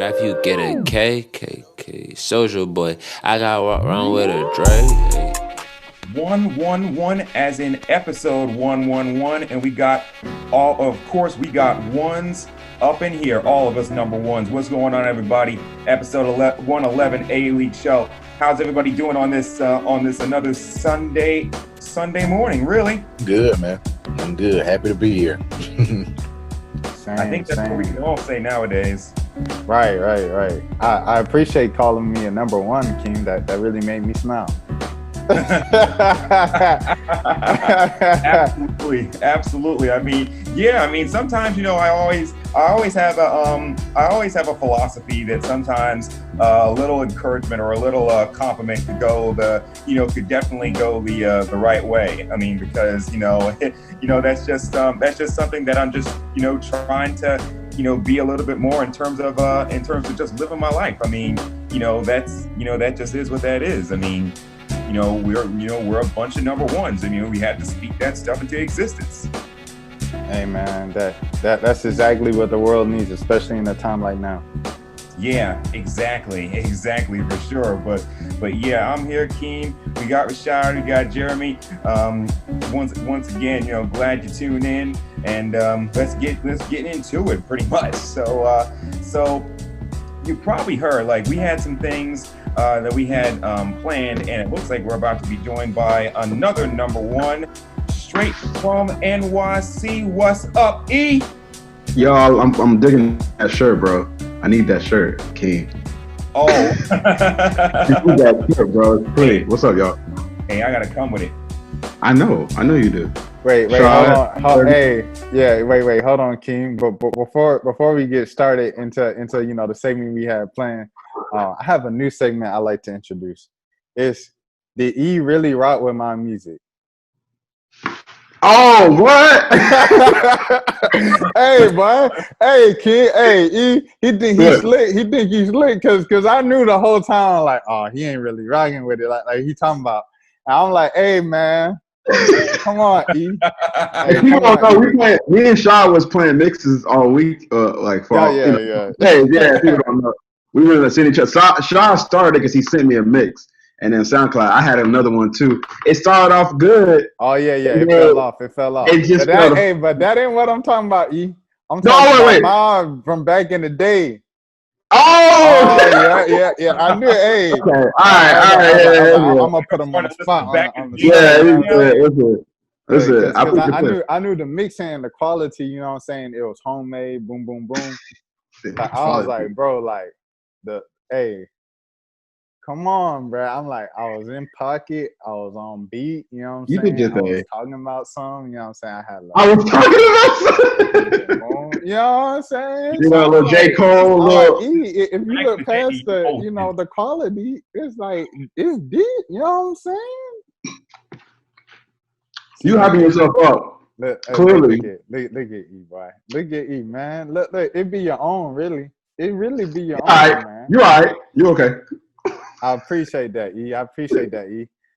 Graph, you get a K, K, K. Social boy, I got walk around with a Dre. Hey. 111 as in episode 111, and we got of course we got ones up in here, all of us number ones. What's going on, everybody? Episode 111 A-League show. How's everybody doing on this another Sunday morning? Really good, man. I'm good, happy to be here. I think that's what we can all say nowadays. Right. I appreciate calling me a number one, King. That really made me smile. Absolutely. I mean, sometimes, I always have a philosophy that sometimes a little encouragement or a little compliment could definitely go the right way. I mean, because that's just something that I'm just trying to be a little bit more in terms of just living my life. I mean, that just is what that is. I mean, we're a bunch of number ones, and we had to speak that stuff into existence. Hey man, that's exactly what the world needs, especially in a time like now. Yeah, exactly for sure. But yeah, I'm here, Keem. We got Rashad, we got Jeremy. Once again, glad you tuned in, and let's get into it pretty much. So you probably heard, like, we had some things that we had planned, and it looks like we're about to be joined by another number one, straight from NYC. What's up, E? Y'all, I'm digging that shirt, bro. I need that shirt, King. Oh. You need that shirt, bro. It's pretty. What's up, y'all? Hey, I gotta come with it. I know you do. Wait, hold on. Wait, hold on, King. But before we get started into the segment we had planned, I have a new segment I like to introduce. It's Did E really rock with my music? Oh, what? Hey, boy. Hey, kid. Hey, E. He think he's slick. He think he's slick because I knew the whole time, like, oh, he ain't really rocking with it. Like he talking about. And I'm like, hey, man. Come on, E. Hey, people don't know, me and Shaw was playing mixes all week. Yeah. Hey, yeah, people don't know. We were sending each other. Shaw started it because he sent me a mix. And then SoundCloud, I had another one too. It started off good. Oh yeah. It fell off. It just but that ain't what I'm talking about, E. I'm talking about mine from back in the day. Oh yeah. I knew it. Hey. Okay. All right. I'm gonna put him on the spot. Listen. I knew the mixing and the quality. You know what I'm saying? It was homemade. Boom, boom, boom. Like, I was like, bro, like come on, bro. I'm like, I was in pocket. I was on beat. You know what I'm saying? I was talking about something. You know what I'm saying? I was talking about something. You know what I'm saying? A little J. Cole. If you look past the quality, it's like, it's deep. You know what I'm saying? You hyping yourself up. Clearly. Look at E, boy. Look at E, man. Look, it be your own, really. It really be your own, right. Man. You all right. You okay. I appreciate that, E.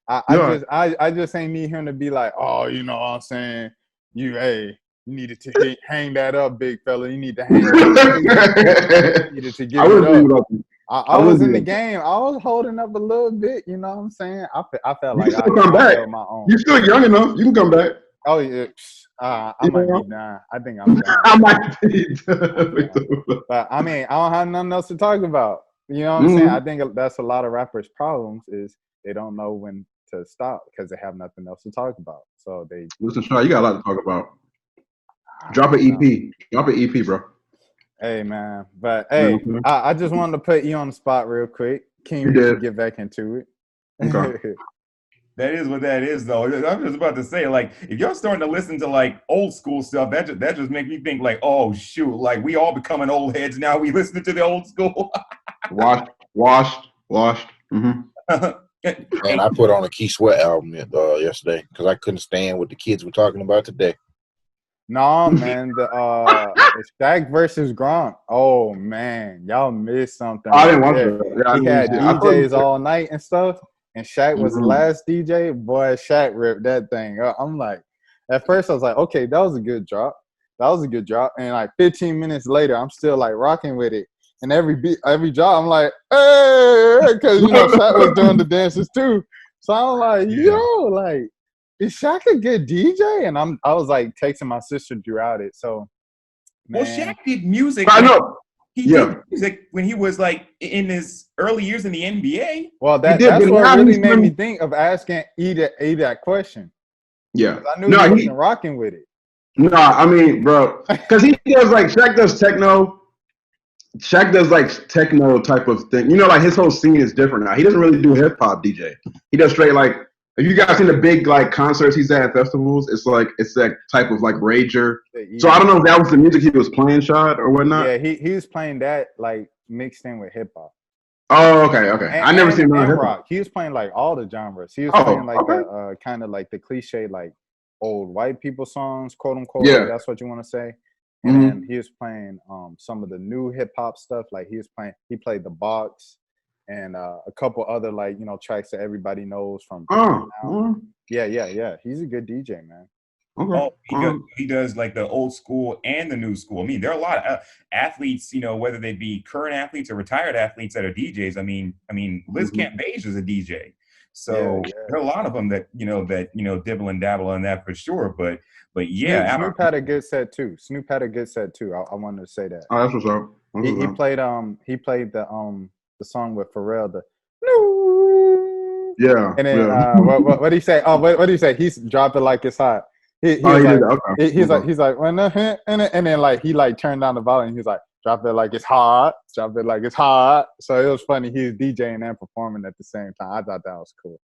I just ain't need him to be like, oh, you know what I'm saying? You needed to hang that up, big fella. You need to hang that up. You needed to give it up. I was in the game. I was holding up a little bit. You know what I'm saying? I felt like I come back. Held my own. You're still young enough. You can come back. Oh yeah. I might be done. I think I'm done. I might be done. But I mean, I don't have nothing else to talk about. You know what I'm saying? I think that's a lot of rappers' problems is they don't know when to stop because they have nothing else to talk about. So they listen, Shaw, you got a lot to talk about. Drop an EP. Drop an EP, bro. Hey man, but hey, I just wanted to put you on the spot real quick. Can you get back into it? Okay. That is what that is, though. I'm just about to say, like, if you're starting to listen to like old school stuff, that just makes me think like, oh shoot, like we all becoming old heads now. We listening to the old school. washed. Mm-hmm. And I put on a Key Sweat album yesterday because I couldn't stand what the kids were talking about today. No, man, the Shaq versus Gronk. Oh man, y'all missed something. I didn't watch it. Yeah, he had DJs all night and stuff. And Shaq was the last DJ. Boy, Shaq ripped that thing up. I'm like, at first I was like, okay, that was a good drop. And like 15 minutes later, I'm still like rocking with it. And every job, I'm like, hey, because Shaq was doing the dances too. So I'm like, yo, like, is Shaq a good DJ? And I was like texting my sister throughout it. So, man. Well, Shaq did music. I know. He did music when he was like in his early years in the NBA. Well, that's what really made me think of asking E that question. Yeah, I knew he wasn't rocking with it. No, I mean, bro, because he does like Shaq does techno. Shaq does like techno type of thing. You know, like his whole scene is different now. He doesn't really do hip hop DJ. He does straight like. If you guys seen the big like concerts he's at festivals, it's that type of like rager. Yeah. So I don't know if that was the music he was playing, Shad, or whatnot. Yeah, he was playing that like mixed in with hip hop. Oh, okay. I never seen that rock. He was playing like all the genres. He was playing like the kind of like the cliche like old white people songs, quote unquote. Yeah, if that's what you want to say. And then he was playing some of the new hip hop stuff. Like he played the Box. And a couple other like tracks that everybody knows from. Yeah. He's a good DJ, man. Okay. He does like the old school and the new school. I mean, there are a lot of athletes, whether they be current athletes or retired athletes that are DJs. I mean, Liz Camp Beige is a DJ. So there are a lot of them that dibble and dabble in that for sure. But yeah, Snoop had a good set too. I wanted to say that. Oh, that's what's up. He played the song with Pharrell, and then what did he say? Oh, what did he say? He's dropped it like it's hot. He's like when and then like he like turned down the volume. And he's like drop it like it's hot, drop it like it's hot. So it was funny. He was DJing and performing at the same time. I thought that was cool.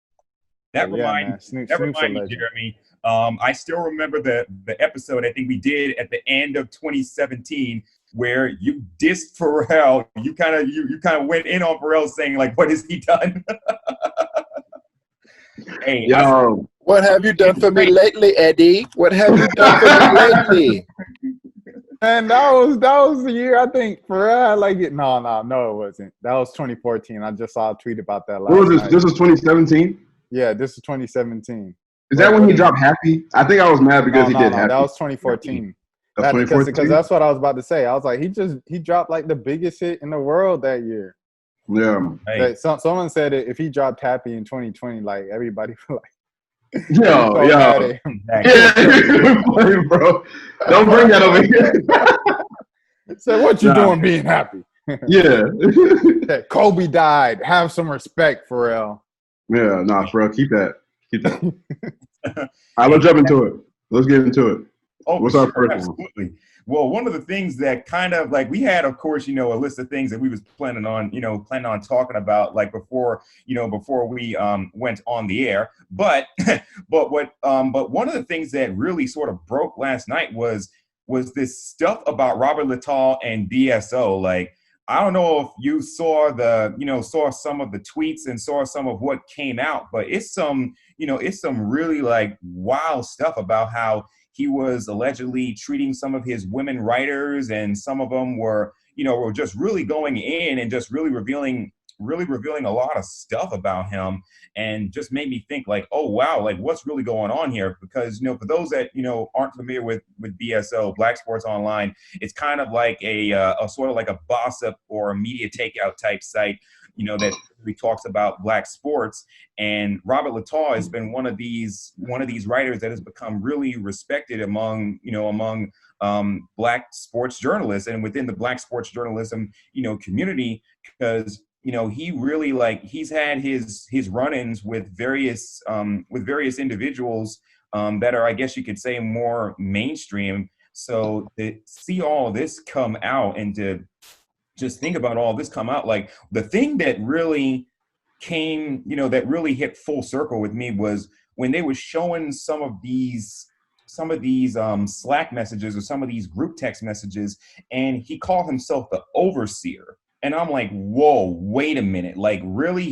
That reminds me, Jeremy. I still remember the episode I think we did at the end of 2017 where you dissed Pharrell. You kind of went in on Pharrell saying like, "What has he done?" Hey, what have you done for me lately, Eddie? What have you done for me lately? And that was the year I think Pharrell like it. No, it wasn't. That was 2014. I just saw a tweet about that last night. This was 2017. Yeah, this is 2017. Is that when he dropped Happy? I think I was mad because he did Happy. That was 2014. Because that's what I was about to say. I was like, he dropped like the biggest hit in the world that year. Yeah. Hey. Someone said if he dropped Happy in 2020, like everybody would like. Yeah, bro. Don't bring that over here. So what you doing being happy? Yeah. Kobe died. Have some respect, Pharrell. Yeah, Pharrell, keep that. All right, let's jump into it. Let's get into it. Oh, what's our first absolutely. One? Well, one of the things that kind of like we had, of course, a list of things that we was planning on talking about like before we went on the air. But one of the things that really sort of broke last night was this stuff about Robert Littal and BSO. Like, I don't know if you saw saw some of the tweets and saw some of what came out, but it's some really like wild stuff about how he was allegedly treating some of his women writers, and some of them were just really going in and just really revealing a lot of stuff about him, and just made me think like, oh wow, like what's really going on here? Because for those that aren't familiar with BSO, Black Sports Online, it's kind of like a sort of like a gossip or a media takeout type site that really talks about black sports. And Robert Littal has been one of these writers that has become really respected among black sports journalists and within the black sports journalism community, because he really he's had his run-ins with various individuals that are, I guess you could say, more mainstream. So to see all this come out and to just think about all this come out, like the thing that really came, that really hit full circle with me was when they were showing some of these Slack messages or some of these group text messages, and he called himself the overseer. And I'm like, whoa, wait a minute. Like, really?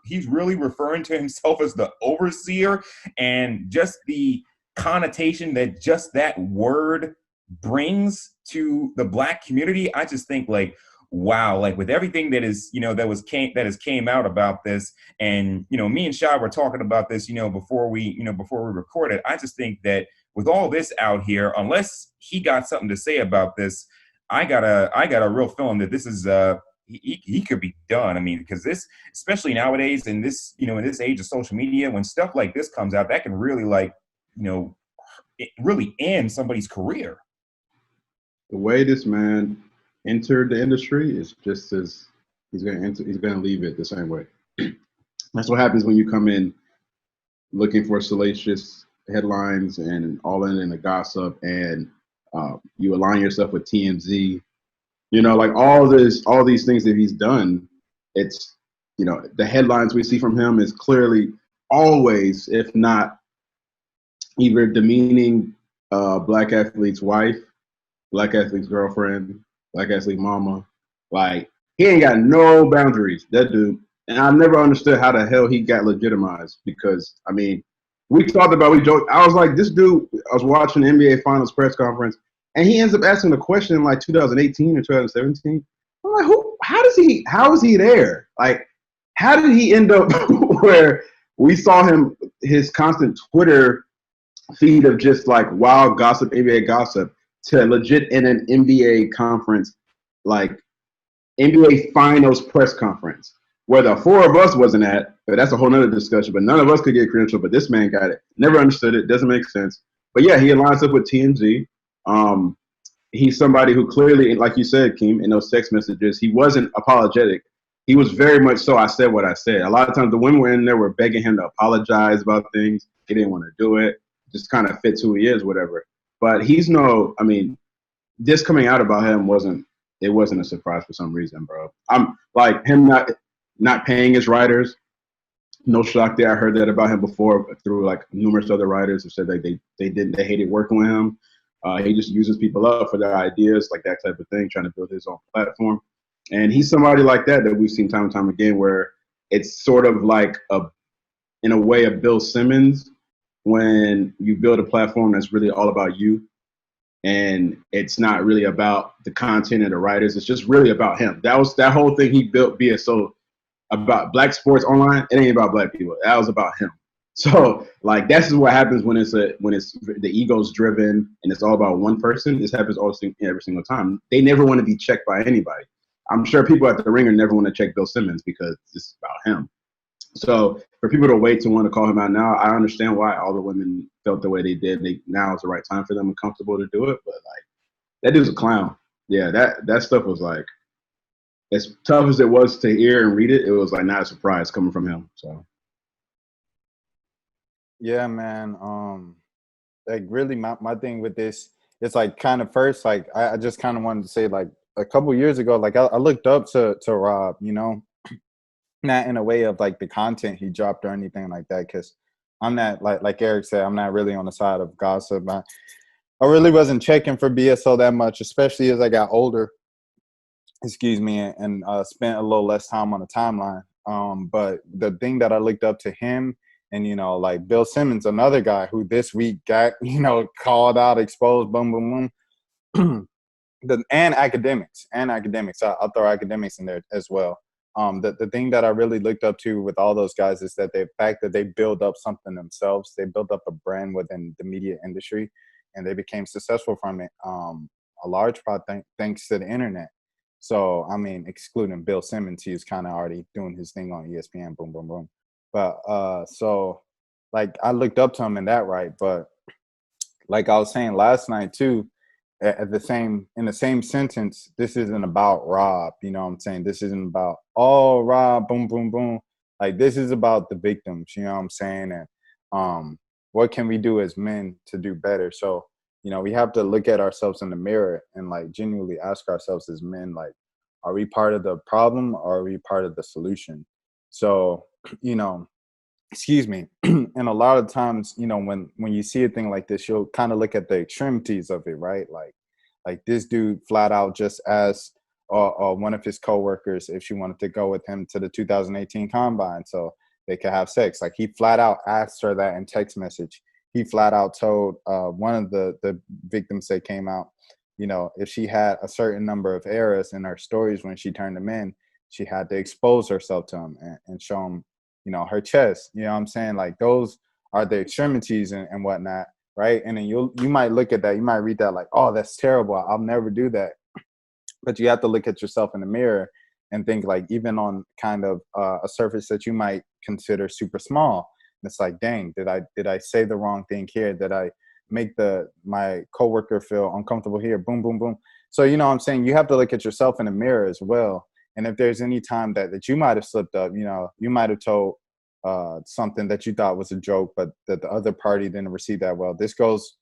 He's really referring to himself as the overseer? And just the connotation that just that word brings to the black community, I just think like, wow, like with everything that is, that has came out about this. And, me and Shai were talking about this, before we recorded. I just think that with all this out here, unless he got something to say about this, I got a real feeling that this is he could be done. I mean, because this, especially nowadays in this, in this age of social media, when stuff like this comes out, that can really it really end somebody's career. The way this man entered the industry is just as he's gonna enter. He's gonna leave it the same way. That's what happens when you come in looking for salacious headlines and all in the gossip, and you align yourself with TMZ. Like all these things that he's done. It's the headlines we see from him is clearly always, if not either demeaning black athlete's wife, black athlete's girlfriend, black athlete mama. Like he ain't got no boundaries, that dude. And I never understood how the hell he got legitimized because I mean, we joked. I was like, this dude. I was watching the NBA Finals press conference, and he ends up asking a question in like 2018 or 2017. I'm like, how is he there? Like, how did he end up where we saw his constant Twitter feed of just like wild gossip, NBA gossip, to legit in an NBA conference, like NBA Finals press conference, where the four of us wasn't at, but that's a whole nother discussion. But none of us could get credentialed, but this man got it. Never understood it. Doesn't make sense. But yeah, he aligns up with TMZ. He's somebody who clearly, like you said, Keem, in those text messages, he wasn't apologetic. He was very much so, I said what I said. A lot of times the women were in there were begging him to apologize about things. He didn't want to do it. Just kind of fits who he is, whatever. But this coming out about him wasn't a surprise for some reason, bro. I'm like him not paying his writers. No shock there. I heard that about him before through like numerous other writers who said that they hated working with him. He just uses people up for their ideas, like that type of thing, trying to build his own platform. And he's somebody like that we've seen time and time again, where it's sort of like in a way, a Bill Simmons when you build a platform that's really all about you. And it's not really about the content and the writers. It's just really about him. That whole thing he built BSO about black sports online. It ain't about black people. That was about him. So like that's what happens when the ego's driven and it's all about one person. This happens every single time. They never want to be checked by anybody. I'm sure people at the Ringer never want to check Bill Simmons because it's about him. So for people to wait to want to call him out now, I understand why all the women felt the way they did. Now is the right time for them and comfortable to do it. But like that dude's a clown. Yeah, that stuff was like as tough as it was to hear and read it. It was like not a surprise coming from him. So yeah, man. Like really, my thing with this, it's like kind of first, like I just kind of wanted to say like a couple years ago, like I looked up to Rob, not in a way of like the content he dropped or anything like that, because I'm not like Eric said, I'm not really on the side of gossip. I really wasn't checking for BSO that much, especially as I got older. Excuse me, and spent a little less time on the timeline. But the thing that I looked up to him, and like Bill Simmons, another guy who this week got called out, exposed, boom, boom, boom. And academics. I'll throw academics in there as well. The thing that I really looked up to with all those guys is that the fact that they build up something themselves. They built up a brand within the media industry, and they became successful from it. A large part thanks to the internet. So, I mean, excluding Bill Simmons, he was kind of already doing his thing on ESPN, boom, boom, boom. But so, like, I looked up to him in that right. But like I was saying last night too, in the same sentence, this isn't about Rob. You know what I'm saying? This isn't about, oh, Rob, boom, boom, boom. Like, this is about the victims, you know what I'm saying? And what can we do as men to do better? So, we have to look at ourselves in the mirror and like genuinely ask ourselves as men, like, are we part of the problem or are we part of the solution? So, excuse me. And a lot of times, when you see a thing like this, you'll kind of look at the extremities of it, right? Like this dude flat out just asked one of his coworkers if she wanted to go with him to the 2018 combine so they could have sex. Like he flat out asked her that in text message. He flat out told one of the victims that came out, if she had a certain number of errors in her stories when she turned them in, she had to expose herself to him and show him, her chest. You know what I'm saying? Like those are the extremities and whatnot, right? And then you might look at that, you might read that like, oh, that's terrible. I'll never do that. But you have to look at yourself in the mirror and think, like, even on kind of a surface that you might consider super small, it's like, dang, did I say the wrong thing here? Did I make my coworker feel uncomfortable here? Boom, boom, boom. So, you know what I'm saying? You have to look at yourself in the mirror as well. And if there's any time that you might have slipped up, you know, you might have told something that you thought was a joke, but that the other party didn't receive that well. This goes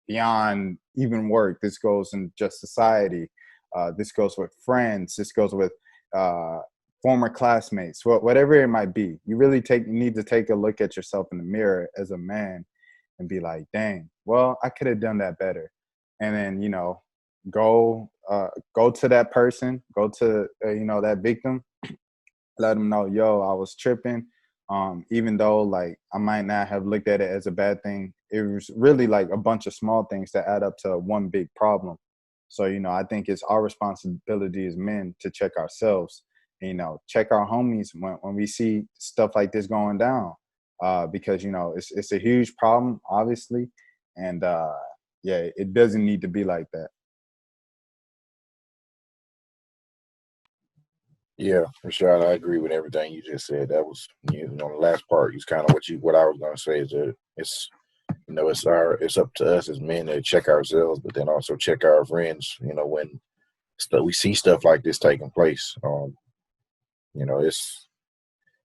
beyond even work. This goes in just society. This goes with friends. This goes with former classmates, whatever it might be. You really need to take a look at yourself in the mirror as a man and be like, dang, well, I could have done that better. And then, you know, go to that person, go to, you know, that victim, let them know, yo, I was tripping. Even though, like, I might not have looked at it as a bad thing, it was really like a bunch of small things that add up to one big problem. So, you know, I think it's our responsibility as men to check ourselves, you know, check our homies when we see stuff like this going down, because, you know, it's a huge problem, obviously. And yeah, it doesn't need to be like that. Yeah, Rashad, I agree with everything you just said. That was, you know, the last part is kind of what I was gonna say is that it's, you know, it's up to us as men to check ourselves, but then also check our friends. You know, when we see stuff like this taking place, you know, it's,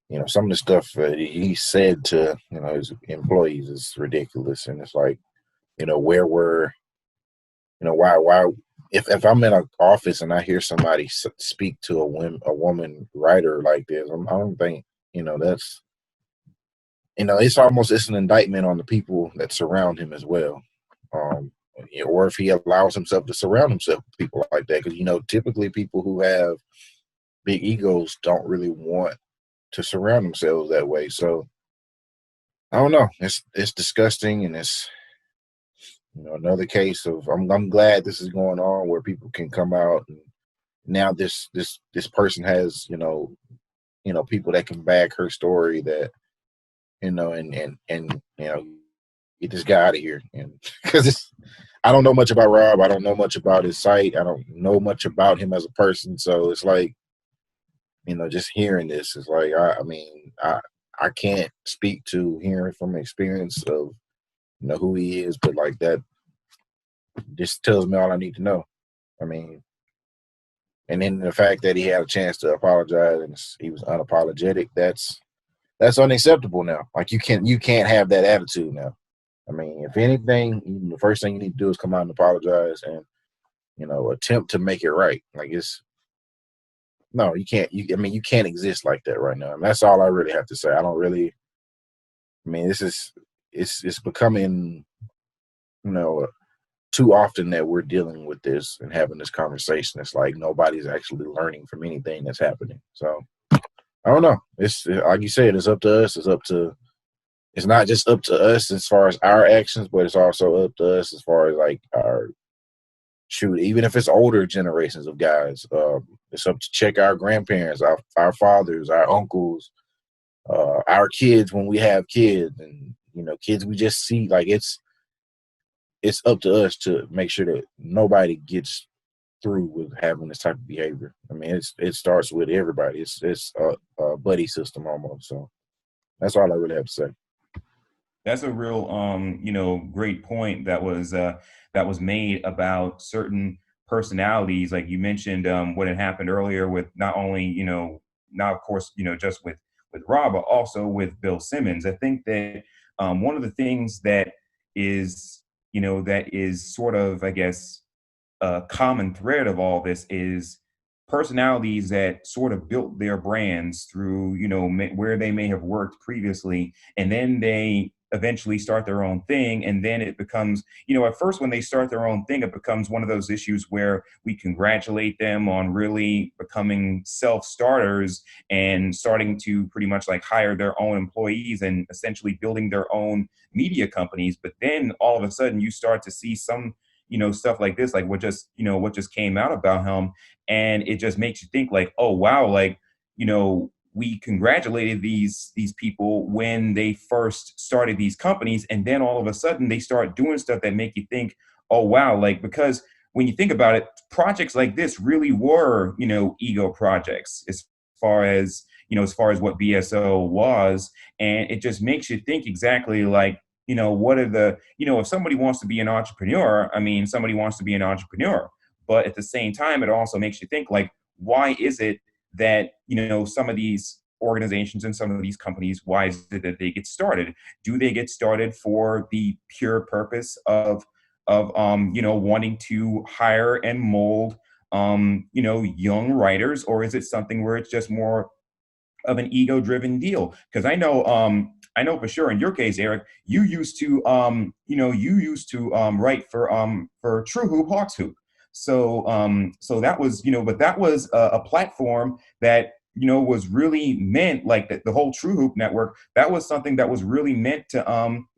you know, some of the stuff he said to, you know, his employees is ridiculous, and it's like, you know, where were, you know, why if I'm in an office and I hear somebody speak to a woman writer like this, I don't think, you know, that's, you know, it's an indictment on the people that surround him as well. You know, or if he allows himself to surround himself with people like that, because, you know, typically people who have big egos don't really want to surround themselves that way. So I don't know. It's disgusting, and it's, you know, another case of I'm glad this is going on where people can come out, and now this person has, you know, people that can back her story, that, you know, and you know, get this guy out of here. And because I don't know much about Rob, I don't know much about his site, I don't know much about him as a person, so it's like, you know, just hearing this is like, I mean, I can't speak to hearing from experience of, you know, who he is, but like that just tells me all I need to know. I mean, and then the fact that he had a chance to apologize and he was unapologetic, that's unacceptable now. Like, you can't have that attitude now. I mean, if anything, the first thing you need to do is come out and apologize and, you know, attempt to make it right. Like, no, you can't. I mean, you can't exist like that right now. And that's all I really have to say. I mean, it's becoming, you know, too often that we're dealing with this and having this conversation. It's like nobody's actually learning from anything that's happening. So I don't know. It's like you said, it's up to us. It's not just up to us as far as our actions, but it's also up to us as far as like even if it's older generations of guys, it's up to check our grandparents, our fathers, our uncles, our kids when we have kids, and, you know, kids we just see. Like, it's up to us to make sure that nobody gets through with having this type of behavior. I mean, it starts with everybody. It's a buddy system almost. So that's all I really have to say. That's a real, you know, great point that was made about certain personalities. Like you mentioned, what had happened earlier with not only, you know, not of course, you know, just with Rob, but also with Bill Simmons. I think that one of the things that is, you know, that is sort of, I guess, a common thread of all this is personalities that sort of built their brands through, you know, where they may have worked previously, and then they eventually start their own thing. And then it becomes, you know, at first when they start their own thing, it becomes one of those issues where we congratulate them on really becoming self-starters and starting to pretty much like hire their own employees and essentially building their own media companies. But then all of a sudden you start to see some, you know, stuff like this, like what just came out about him. And it just makes you think like, oh, wow, like, you know, we congratulated these people when they first started these companies. And then all of a sudden they start doing stuff that make you think, oh, wow, like, because when you think about it, projects like this really were, ego projects as far as, as far as what BSO was. And it just makes you think exactly like, what are the, if somebody wants to be an entrepreneur, I mean, somebody wants to be an entrepreneur. But at the same time, it also makes you think like, why is it that, some of these organizations and some of these companies, why is it that they get started? Do they get started for the pure purpose of wanting to hire and mold young writers, or is it something where it's just more of an ego-driven deal? Because I know for sure in your case, Eric, you used to write for True Hoop Hawks Hoop. So that was, but that was a platform that was really meant, like the whole True Hoop network. That was something that was really meant to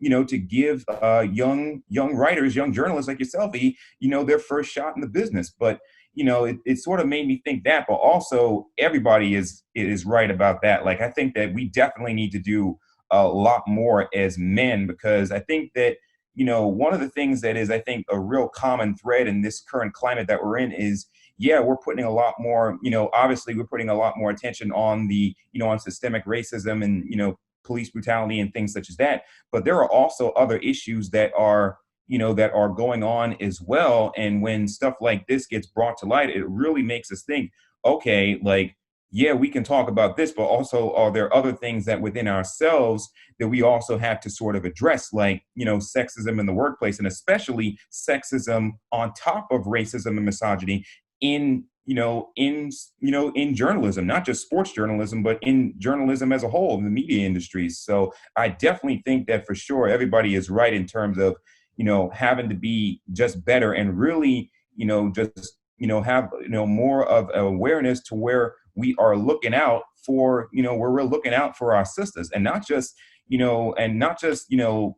to give young writers, young journalists like yourself, their first shot in the business. But it sort of made me think that, but also everybody is right about that. Like, I think that we definitely need to do a lot more as men, because I think that, one of the things that is, I think, a real common thread in this current climate that we're in is, yeah, we're putting a lot more, obviously we're putting a lot more attention on the, on systemic racism and, police brutality and things such as that. But there are also other issues that are, that are going on as well. And when stuff like this gets brought to light, it really makes us think, okay, like, yeah, we can talk about this, but also are there other things that within ourselves that we also have to sort of address, like, sexism in the workplace, and especially sexism on top of racism and misogyny in, in journalism, not just sports journalism, but in journalism as a whole, in the media industries. So I definitely think that for sure everybody is right in terms of, having to be just better and really, just, have, more of awareness to where we are looking out for, where we're looking out for our sisters, and not just,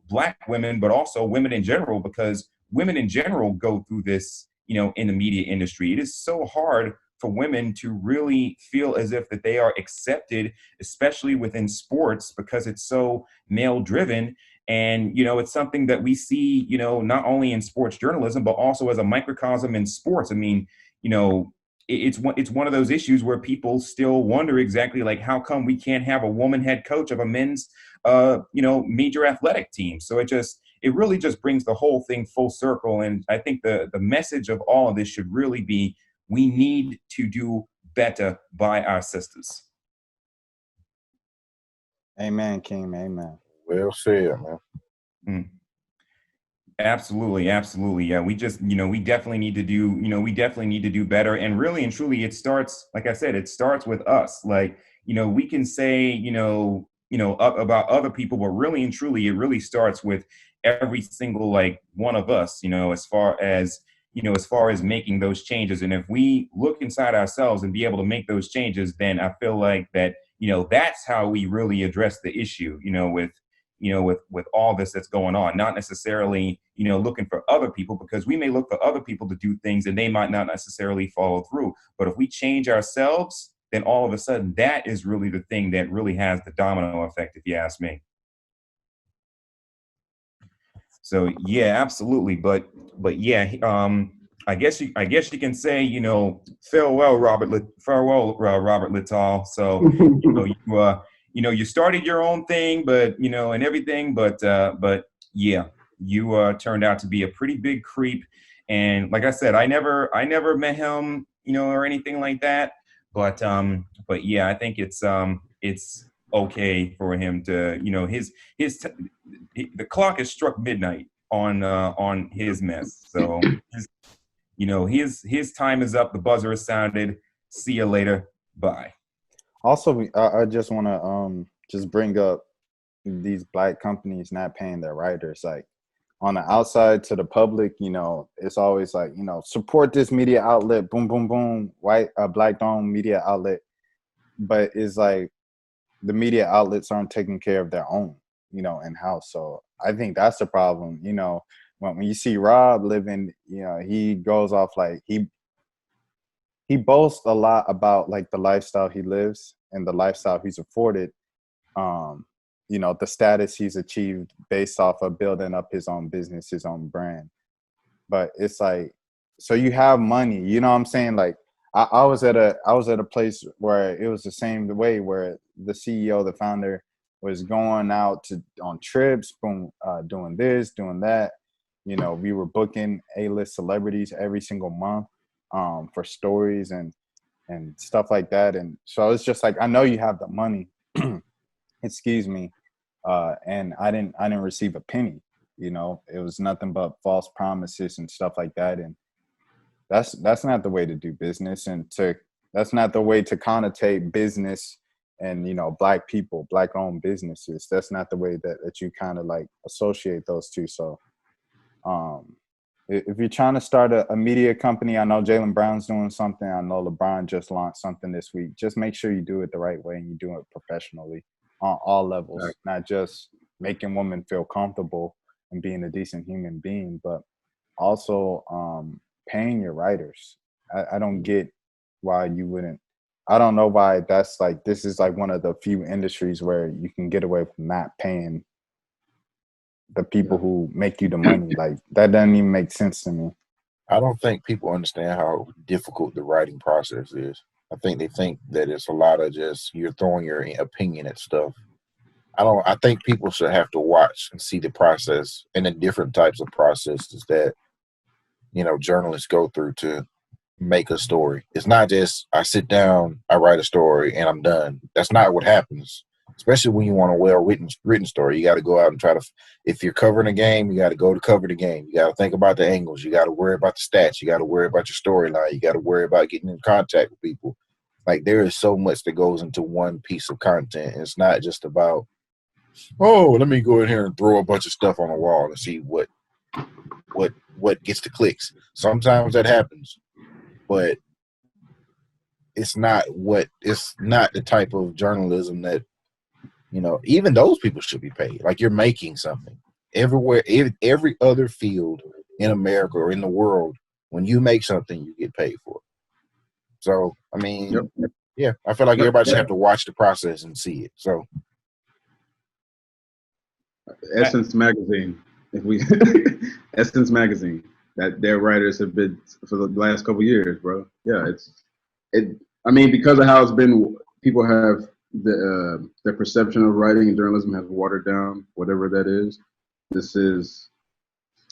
Black women, but also women in general, because women in general go through this, in the media industry. It is so hard for women to really feel as if that they are accepted, especially within sports, because it's so male driven. And, it's something that we see, not only in sports journalism, but also as a microcosm in sports. I mean, it's one of those issues where people still wonder exactly like, how come we can't have a woman head coach of a men's, major athletic team? So it really just brings the whole thing full circle. And I think the message of all of this should really be, we need to do better by our sisters. Amen, King. Amen. Well said, man. Mm. Absolutely, absolutely. Yeah, we just, we definitely need to do, better. And really and truly, it starts, like I said, it starts with us. Like, we can say, up about other people, but really and truly, it really starts with every single, like, one of us, as far as making those changes. And if we look inside ourselves and be able to make those changes, then I feel like that, that's how we really address the issue, with all this that's going on, not necessarily, looking for other people, because we may look for other people to do things and they might not necessarily follow through. But if we change ourselves, then all of a sudden that is really the thing that really has the domino effect, if you ask me. So yeah, absolutely. But yeah, I guess you can say, farewell, Robert Littal. So, you started your own thing, but, and everything, but yeah, you turned out to be a pretty big creep. And like I said, I never met him, or anything like that. But yeah, I think it's okay for him to, the clock has struck midnight on his mess. So his time is up. The buzzer is sounded. See you later. Bye. Also, I just want to just bring up these Black companies not paying their writers. Like, on the outside to the public, it's always like, support this media outlet, boom, boom, boom, white, Black-owned media outlet. But it's like the media outlets aren't taking care of their own, in-house. So I think that's the problem. When you see Rob living, he goes off like he boasts a lot about like the lifestyle he lives and the lifestyle he's afforded. The status he's achieved based off of building up his own business, his own brand. But it's like, so you have money, you know what I'm saying? Like I was at a place where it was the same way, where the CEO, the founder, was going out on trips, boom, doing this, doing that. You know, we were booking A-list celebrities every single month for stories and stuff like that. And so it's just like, I know you have the money, excuse me, and I didn't receive a penny. You know, it was nothing but false promises and stuff like that. And that's not the way to do business, and that's not the way to connotate business and, you know, black people, black owned businesses. That's not the way that you kind of like associate those two. So if you're trying to start a media company, I know Jaylen Brown's doing something, I know LeBron just launched something this week. Just make sure you do it the right way and you do it professionally on all levels, not just making women feel comfortable and being a decent human being, but also paying your writers. I don't get why you wouldn't. I don't know why that's like, this is like one of the few industries where you can get away from not paying the people who make you the money. Like, that doesn't even make sense to me. I don't think people understand how difficult the writing process is. I think they think that it's a lot of just you're throwing your opinion at stuff. I think people should have to watch and see the process and the different types of processes that, you know, journalists go through to make a story. It's not just I sit down, I write a story, and I'm done. That's not what happens. Especially when you want a well-written story. You got to go out and try to, if you're covering a game, you got to go to cover the game. You got to think about the angles. You got to worry about the stats. You got to worry about your storyline. You got to worry about getting in contact with people. Like, there is so much that goes into one piece of content. It's not just about, oh, let me go in here and throw a bunch of stuff on the wall and see what gets the clicks. Sometimes that happens, but it's not the type of journalism that, you know, even those people should be paid. Like, you're making something. Everywhere, every other field in America or in the world, when you make something, you get paid for it. So, I mean, yeah, I feel like everybody should have to watch the process and see it. So, Essence Magazine, Essence Magazine, that their writers have been for the last couple of years, bro. Yeah, I mean, because of how it's been, people have their perception of writing and journalism has watered down, whatever that is. This is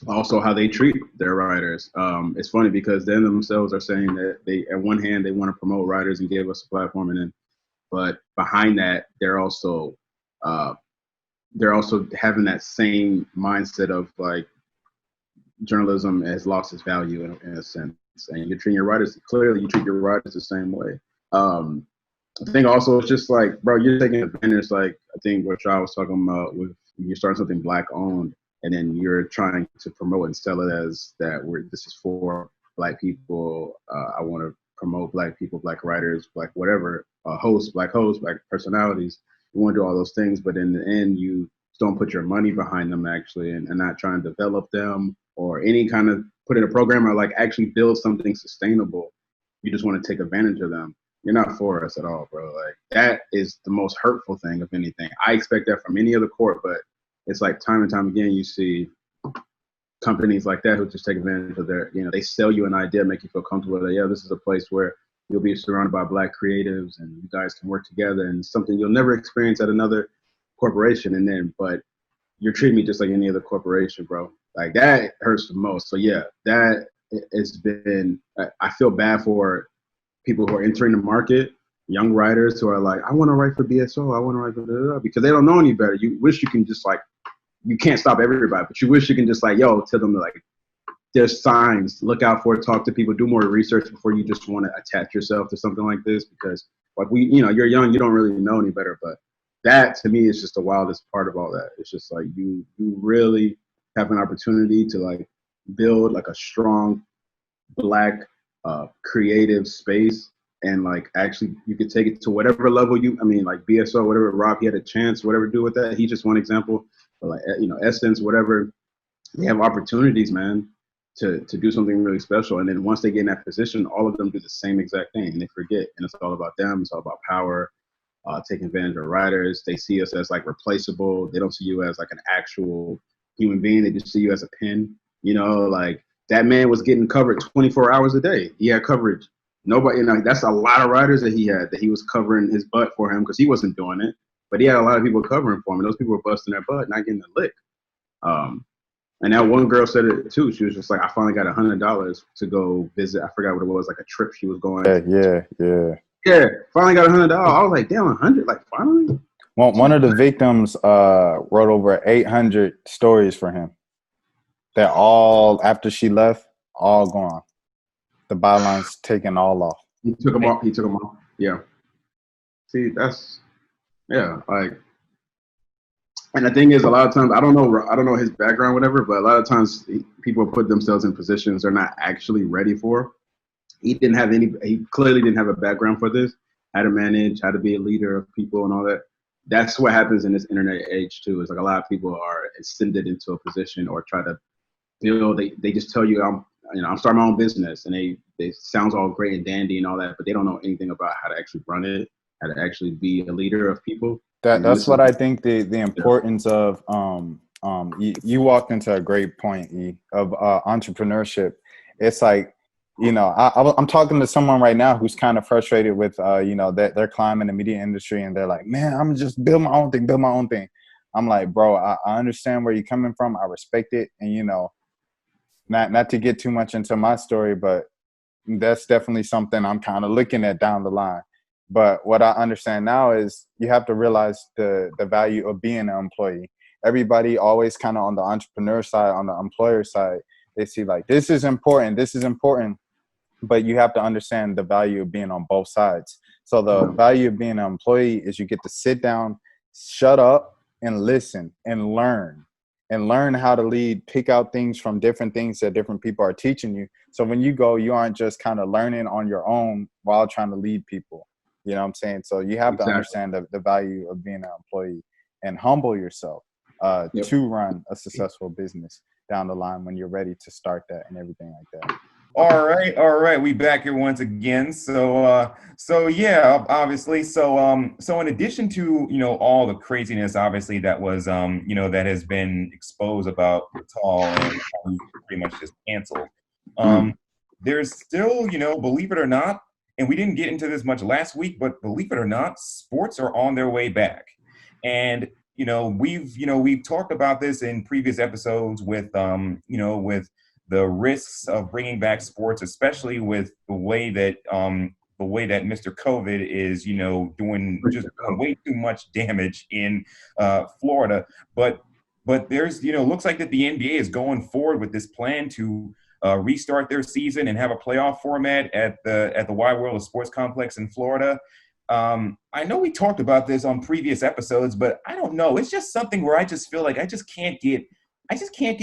also how they treat their writers. It's funny because they themselves are saying that they, at one hand, they want to promote writers and give us a platform, and then, but behind that, they're also having that same mindset of like journalism has lost its value in a sense, and you're treating your writers, clearly you treat your writers the same way. I think also it's just like, bro, you're taking advantage. Like, I think what I was talking about with you're starting something black owned, and then you're trying to promote and sell it as that this is for black people. I want to promote black people, black writers, black whatever, hosts, black personalities. You want to do all those things, but in the end, you don't put your money behind them actually, and not trying to develop them or any kind of put in a program or like actually build something sustainable. You just want to take advantage of them. You're not for us at all, bro. Like, that is the most hurtful thing of anything. I expect that from any other court, but it's like time and time again, you see companies like that who just take advantage of their, you know, they sell you an idea, make you feel comfortable that, yeah, this is a place where you'll be surrounded by black creatives and you guys can work together, and something you'll never experience at another corporation. And then, but you're treating me just like any other corporation, bro. Like, that hurts the most. So yeah, that has been, I feel bad for people who are entering the market, young writers who are like, I want to write for BSO, I want to write for because they don't know any better. You wish you can just like, you can't stop everybody, but you wish you can just like, yo, tell them like, there's signs, look out for it, talk to people, do more research before you just want to attach yourself to something like this, because like you're young, you don't really know any better, but that to me is just the wildest part of all that. It's just like you really have an opportunity to like build like a strong black creative space, and like actually you could take it to whatever level like BSO, whatever, Rob, he had a chance, whatever, do with that. He's just one example, but like, Essence, whatever, they have opportunities, man, to do something really special. And then once they get in that position, all of them do the same exact thing and they forget. And it's all about them. It's all about power, taking advantage of writers. They see us as like replaceable. They don't see you as like an actual human being. They just see you as a pen, like that man was getting covered 24 hours a day. He had coverage. Nobody, that's a lot of riders that he was covering his butt for him because he wasn't doing it. But he had a lot of people covering for him, and those people were busting their butt, not getting a lick. And that one girl said it too. She was just like, I finally got $100 to go visit. I forgot what it was, like a trip she was going. Yeah. Finally got $100. I was like, damn, 100, like finally. Well, one of the victims wrote over 800 stories for him. They're all, after she left, all gone. The byline's taken all off. He took them off. Yeah. See, like. And the thing is, a lot of times, I don't know his background, whatever, but a lot of times people put themselves in positions they're not actually ready for. He clearly didn't have a background for this, how to manage, how to be a leader of people and all that. That's what happens in this internet age too. Is like a lot of people are ascended into a position or try to build. They just tell you, I'm starting my own business, and they sounds all great and dandy and all that, but they don't know anything about how to actually run it, how to actually be a leader of people. That's what I think the importance of you walked into a great point, E, of entrepreneurship. It's like, I'm talking to someone right now who's kind of frustrated with that they're climbing the media industry, and they're like, man, I'm just build my own thing. I'm like, bro, I understand where you're coming from. I respect it, and not to get too much into my story, but that's definitely something I'm kind of looking at down the line. But what I understand now is you have to realize the value of being an employee. Everybody always kind of on the entrepreneur side, on the employer side, they see like, this is important, but you have to understand the value of being on both sides. So the value of being an employee is you get to sit down, shut up, and listen and learn how to lead, pick out things from different things that different people are teaching you. So when you go, you aren't just kind of learning on your own while trying to lead people. You know what I'm saying? So you have to understand the value of being an employee and humble yourself to run a successful business down the line when you're ready to start that and everything like that. All right. We back here once again. So yeah, obviously. So in addition to, all the craziness, obviously, that was, that has been exposed about Tall and how he pretty much just canceled. There's still, believe it or not, and we didn't get into this much last week, but believe it or not, sports are on their way back. And, we've talked about this in previous episodes with, with the risks of bringing back sports, especially with the way that Mr. COVID is, doing just way too much damage in Florida. But there's, looks like that the NBA is going forward with this plan to restart their season and have a playoff format at the Wide World of Sports Complex in Florida. I know we talked about this on previous episodes, but I don't know. It's just something where I just feel like I just can't get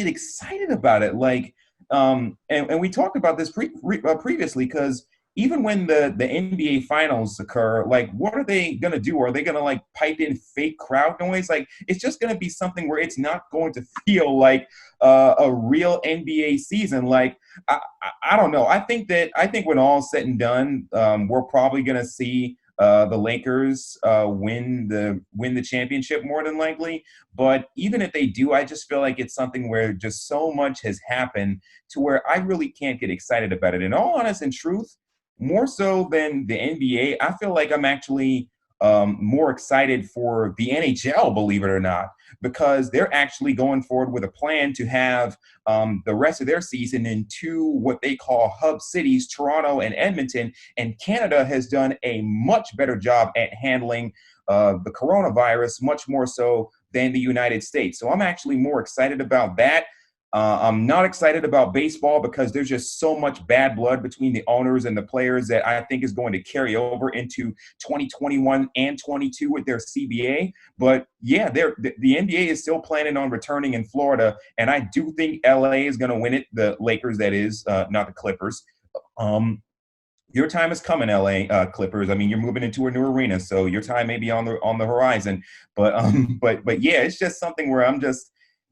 excited about it. Like, and we talked about this previously, because even when the NBA finals occur, like, what are they going to do? Are they going to like pipe in fake crowd noise? Like, it's just going to be something where it's not going to feel like a real NBA season. Like, I don't know. I think when all's said and done, we're probably going to see the Lakers win the championship more than likely. But even if they do, I just feel like it's something where just so much has happened to where I really can't get excited about it. In all honesty and truth, more so than the NBA, I feel like I'm actually more excited for the NHL, believe it or not, because they're actually going forward with a plan to have the rest of their season in two what they call hub cities, Toronto and Edmonton. And Canada has done a much better job at handling the coronavirus, much more so than the United States. So I'm actually more excited about that. I'm not excited about baseball because there's just so much bad blood between the owners and the players that I think is going to carry over into 2021 and 22 with their CBA. But yeah, the NBA is still planning on returning in Florida, and I do think LA is going to win it. The Lakers, that is, not the Clippers. Your time is coming, LA Clippers. I mean, you're moving into a new arena, so your time may be on the horizon. But yeah, it's just something where I'm just,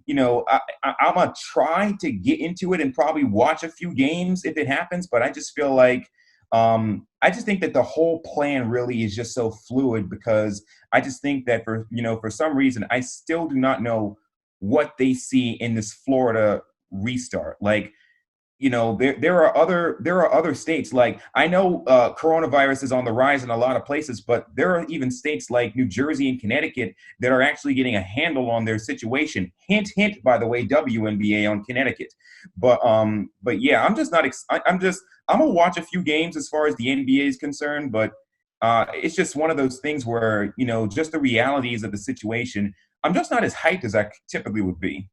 I'm going to try to get into it and probably watch a few games if it happens. But I just feel like I just think that the whole plan really is just so fluid, because I just think that for some reason, I still do not know what they see in this Florida restart. Like, there are other states. Like, I know coronavirus is on the rise in a lot of places, but there are even states like New Jersey and Connecticut that are actually getting a handle on their situation. Hint, hint. By the way, WNBA on Connecticut. But yeah, I'm just not. I'm gonna watch a few games as far as the NBA is concerned, but it's just one of those things where just the realities of the situation. I'm just not as hyped as I typically would be.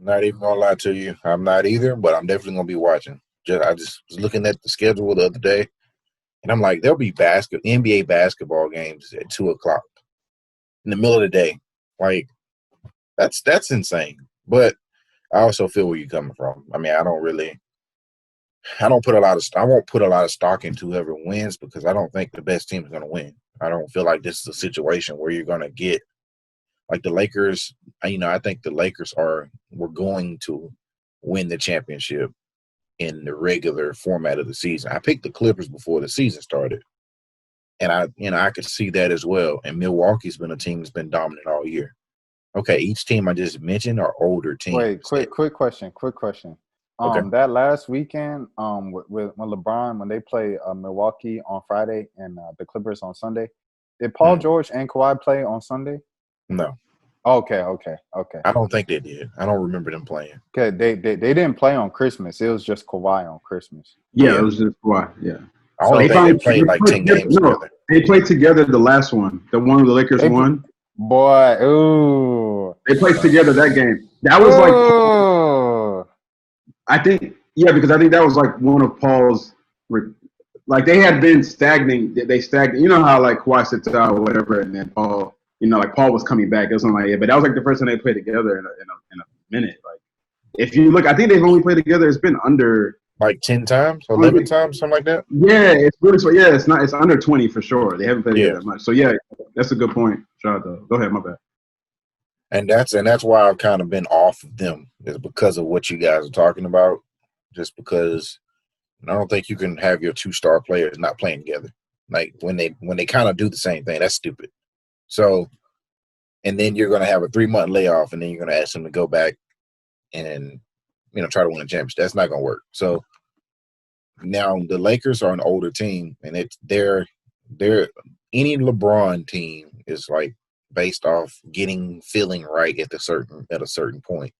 Not even gonna lie to you, I'm not either, but I'm definitely gonna be watching. I just was looking at the schedule the other day, and I'm like, there'll be NBA basketball games at 2:00 in the middle of the day. Like, that's insane. But I also feel where you're coming from. I mean, I won't put a lot of stock into whoever wins, because I don't think the best team is gonna win. I don't feel like this is a situation where you're gonna get like the Lakers. I think the Lakers were going to win the championship in the regular format of the season. I picked the Clippers before the season started, and I could see that as well. And Milwaukee's been a team that's been dominant all year. Okay, each team I just mentioned are older teams. Wait, quick question. Okay. That last weekend, when they play Milwaukee on Friday and the Clippers on Sunday, did Paul George and Kawhi play on Sunday? No. Okay. I don't think they did. I don't remember them playing. Okay, they didn't play on Christmas. It was just Kawhi on Christmas. Yeah, it was just Kawhi. Yeah. I only think they played like 10 games together. They played together the last one, the one where the Lakers won. Boy, ooh. They played together that game. That was I think that was like one of Paul's, like, they had been stagnating. They stagnated. You know how like Kawhi sits out or whatever, and then Paul, like Paul was coming back. It was something like that. But that was like the first time they played together in a minute. Like, if you look, I think they've only played together. It's been under like 10 times, 11 times, something like that. Yeah, it's really so. Yeah, it's not. It's under 20 for sure. They haven't played together that much. So yeah, that's a good point. Shout out though. Go ahead, my bad. And that's why I've kind of been off of them, is because of what you guys are talking about. Just because I don't think you can have your 2-star players not playing together. Like, when they kind of do the same thing, that's stupid. So, and then you're going to have a 3-month layoff, and then you're going to ask them to go back and try to win a championship. That's not going to work. So now the Lakers are an older team, and they're any LeBron team is like based off feeling right at a certain point.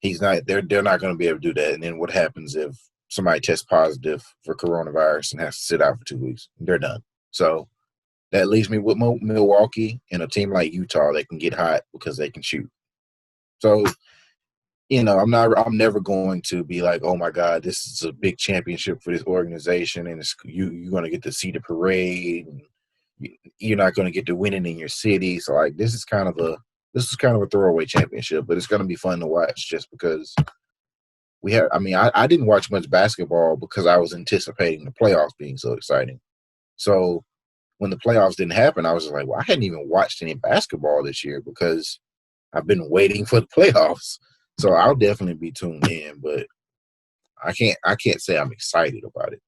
They're not going to be able to do that. And then what happens if somebody tests positive for coronavirus and has to sit out for 2 weeks? They're done. So that leaves me with Milwaukee and a team like Utah that can get hot because they can shoot. So, I'm never going to be like, oh my God, this is a big championship for this organization, and you're going to get to see the parade, and you're not going to get to win it in your city. So, like, this is kind of a throwaway championship, but it's going to be fun to watch just because I didn't watch much basketball because I was anticipating the playoffs being so exciting. So when the playoffs didn't happen, I was just like, well, I hadn't even watched any basketball this year because I've been waiting for the playoffs. So I'll definitely be tuned in, but I can't say I'm excited about it.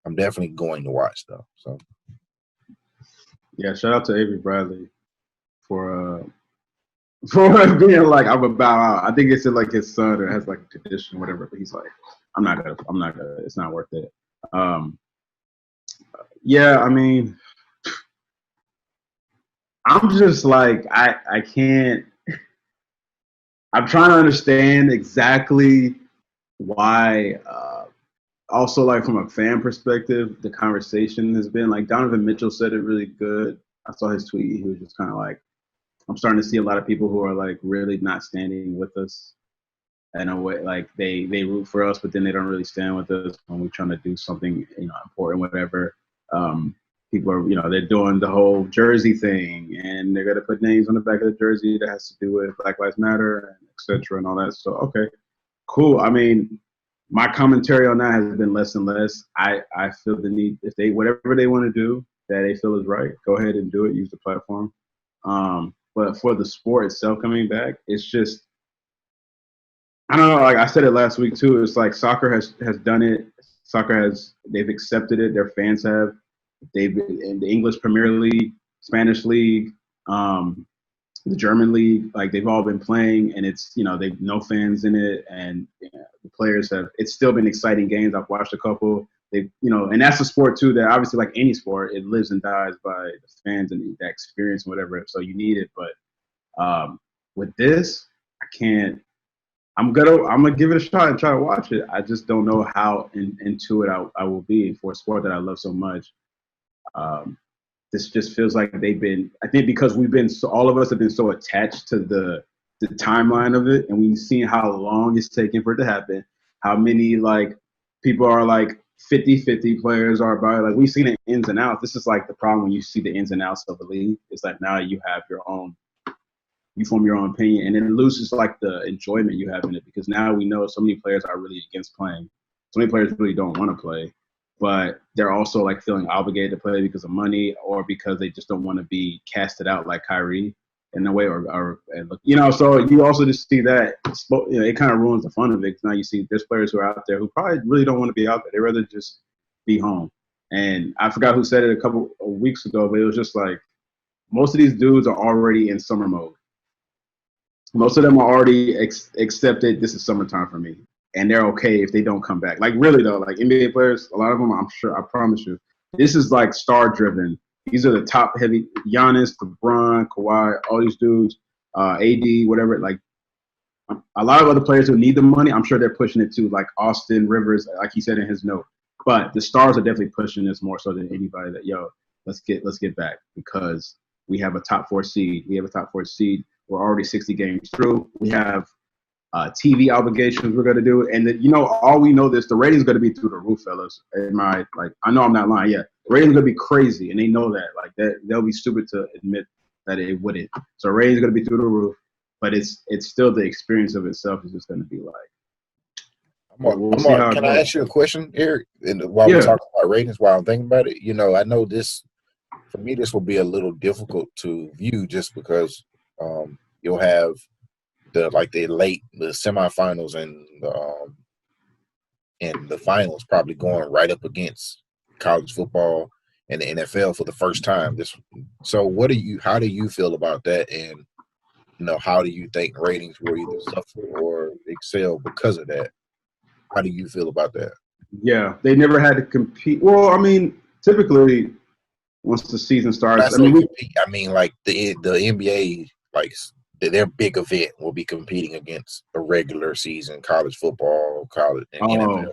I'm definitely going to watch though. So yeah, shout out to Avery Bradley for being like, I'm about out. I think it's like his son or has like a tradition or whatever, but he's like, I'm not gonna, it's not worth it. Yeah, I mean, I'm just like, I can't, I'm trying to understand exactly why, also like from a fan perspective, the conversation has been like, Donovan Mitchell said it really good. I saw his tweet. He was just kind of like, I'm starting to see a lot of people who are like really not standing with us in a way, like they root for us, but then they don't really stand with us when we're trying to do something, important, whatever. People are, they're doing the whole jersey thing, and they're going to put names on the back of the jersey that has to do with Black Lives Matter, and et cetera, and all that. So, okay, cool. I mean, my commentary on that has been less and less. I feel the need, if whatever they want to do that they feel is right, go ahead and do it, use the platform. But for the sport itself coming back, it's just, I don't know, like I said it last week too, it's like soccer has done it. They've accepted it. Their fans have. They've been in the English Premier League, Spanish League, the German league, like they've all been playing, and it's they've no fans in it, and the players have. It's still been exciting games. I've watched a couple. They, and that's a sport too that obviously, like any sport, it lives and dies by the fans and that experience, and whatever. So you need it, but with this, I can't. I'm gonna give it a shot and try to watch it. I just don't know how into it I will be for a sport that I love so much. This just feels like they've been. I think because all of us have been so attached to the timeline of it, and we've seen how long it's taken for it to happen. How many like people are like 50-50 players are about like we've seen it ins and outs. This is like the problem when you see the ins and outs of the league. It's like now you have your own. You form your own opinion, and then it loses like the enjoyment you have in it because now we know so many players are really against playing. So many players really don't want to play, but they're also like feeling obligated to play because of money or because they just don't want to be casted out like Kyrie in a way, or So you also just see that it kind of ruins the fun of it. Now you see there's players who are out there who probably really don't want to be out there. They rather just be home. And I forgot who said it a couple of weeks ago, but it was just like most of these dudes are already in summer mode. Most of them are already accepted. This is summertime for me, and they're okay if they don't come back. Like really though, like NBA players, a lot of them, I'm sure, I promise you, this is like star driven. These are the top heavy: Giannis, LeBron, Kawhi, all these dudes, AD, whatever. Like a lot of other players who need the money, I'm sure they're pushing it too. Like Austin Rivers, like he said in his note. But the stars are definitely pushing this more so than anybody. That let's get back because we have a top 4 seed. We're already 60 games through. We have TV obligations we're going to do. And, all we know the ratings going to be through the roof, fellas. I know I'm not lying. Yeah, the ratings going to be crazy, and they know that. Like, that they'll be stupid to admit that it wouldn't. So ratings going to be through the roof, but it's still the experience of itself is just going to be like. We'll see how can I ask you a question, Eric? While we're talking about ratings, while I'm thinking about it, I know this, for me, this will be a little difficult to view just because you'll have the semifinals and the finals probably going right up against college football and the NFL for the first time. So how do you feel about that? And how do you think ratings will either suffer or excel because of that? How do you feel about that? Yeah, they never had to compete. Well, I mean, typically once the season starts, I mean, like the NBA, like their big event will be competing against a regular season college football, college and NFL,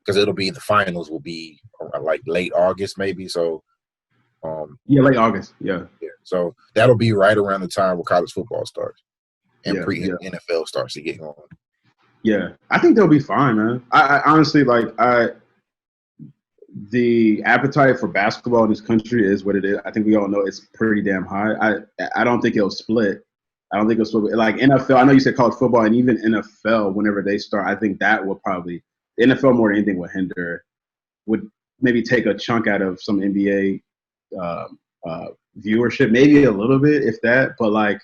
because it'll be the finals will be like late August maybe. So, late August, yeah. So that'll be right around the time where college football starts and NFL starts to get going. Yeah, I think they'll be fine, man. I honestly the appetite for basketball in this country is what it is. I think we all know it's pretty damn high. I don't think it'll split. I don't think it'll split. Like NFL, I know you said college football, and even NFL, whenever they start, I think that will probably the NFL more than anything would maybe take a chunk out of some NBA viewership, maybe a little bit, if that. But like,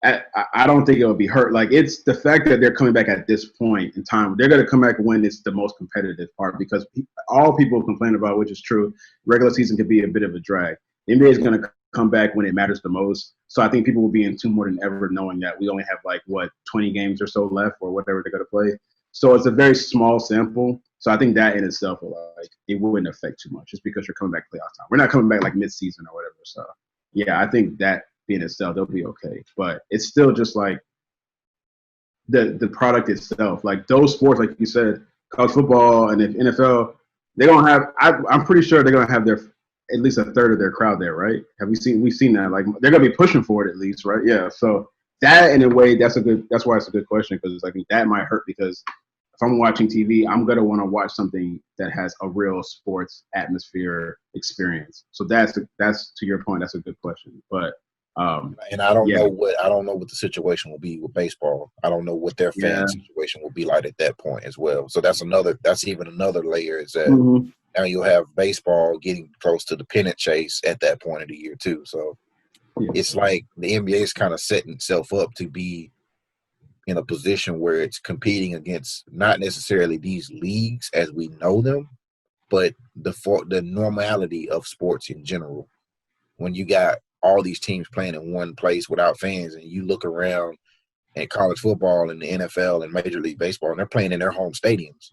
I don't think it'll be hurt. Like, it's the fact that they're coming back at this point in time. They're going to come back when it's the most competitive part because all people complain about, which is true, regular season could be a bit of a drag. The NBA is going to come back when it matters the most. So I think people will be in tune more than ever knowing that we only have 20 games or so left or whatever they're going to play. So it's a very small sample. So I think that in itself it wouldn't affect too much just because you're coming back playoff time. We're not coming back like mid-season or whatever. So yeah, I think that in itself, they'll be okay. But it's still just like the product itself. Like those sports, like you said, college football and the NFL, they're gonna have. I'm pretty sure they're gonna have at least a third of their crowd there, right? We've seen that. Like they're gonna be pushing for it at least, right? Yeah. So that in a way, that's why it's a good question because I think that might hurt because if I'm watching TV, I'm gonna want to watch something that has a real sports atmosphere experience. So that's to your point. That's a good question, but. And I don't know what the situation will be with baseball. I don't know what their fan situation will be like at that point as well. So that's even another layer is that now you'll have baseball getting close to the pennant chase at that point of the year too. So it's like the NBA is kind of setting itself up to be in a position where it's competing against not necessarily these leagues as we know them, but the normality of sports in general. When you got all these teams playing in one place without fans, and you look around at college football and the NFL and Major League Baseball, and they're playing in their home stadiums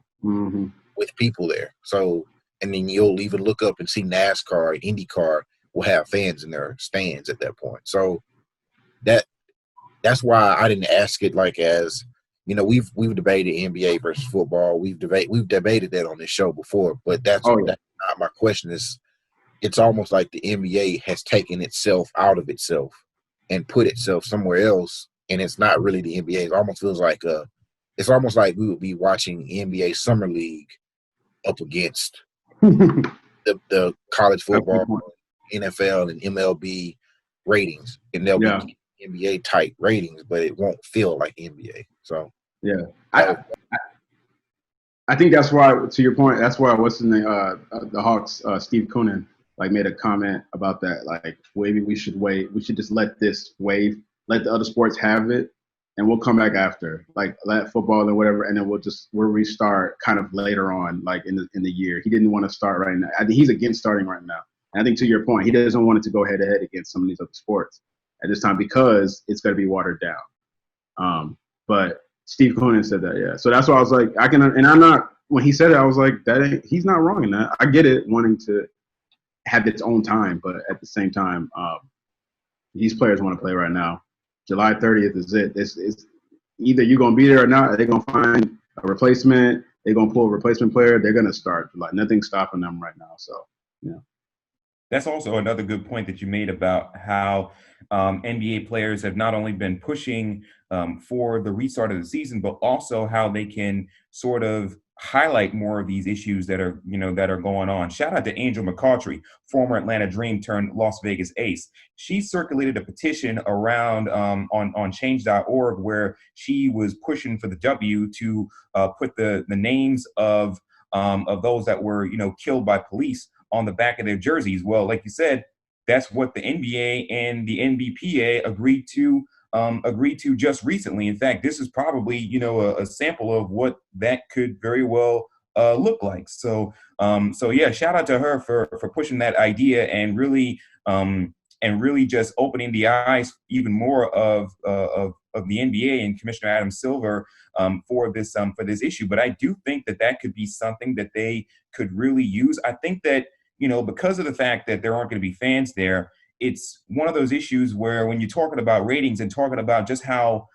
with people there. So, and then you'll even look up and see NASCAR, IndyCar will have fans in their stands at that point. So that's why I didn't ask it like as, we've debated NBA versus football. We've debated that on this show before, but that's not my question. Is it's almost like the NBA has taken itself out of itself and put itself somewhere else, and it's not really the NBA. It almost feels like it's almost like we would be watching NBA Summer League up against the college football, NFL, and MLB ratings, and they'll be NBA type ratings, but it won't feel like NBA. So I think that's why, to your point, that's why the Hawks, Steve Koonin, like made a comment about that. Like, maybe we should wait. We should just let this wave, let the other sports have it, and we'll come back after, like let football or whatever, and then we'll restart kind of later on, like in the year. He didn't want to start right now. I think he's against starting right now. And I think to your point, he doesn't want it to go head to head against some of these other sports at this time because it's going to be watered down. But Steve Koonin said that, yeah. So that's why I was like, when he said it, I was like, he's not wrong in that. I get it, wanting to have its own time, but at the same time, these players want to play right now. July 30th is it. It's either you're going to be there or not. They're going to find a replacement. They're going to pull a replacement player. They're going to start. Like, nothing's stopping them right now. So, yeah. That's also another good point that you made about how NBA players have not only been pushing for the restart of the season, but also how they can sort of highlight more of these issues that are going on. Shout out to Angel McCautry, former Atlanta Dream turned Las Vegas Ace. She circulated a petition around on change.org where she was pushing for the W to put the names of those that were killed by police on the back of their jerseys. Well, like you said, that's what the NBA and the NBPA agreed to just recently. In fact, this is probably a sample of what that could very well look like. So yeah, shout out to her for pushing that idea and really just opening the eyes even more of the NBA and Commissioner Adam Silver for this issue. But I do think that could be something that they could really use. I think that because of the fact that there aren't going to be fans there, it's one of those issues where when you're talking about ratings and talking about just how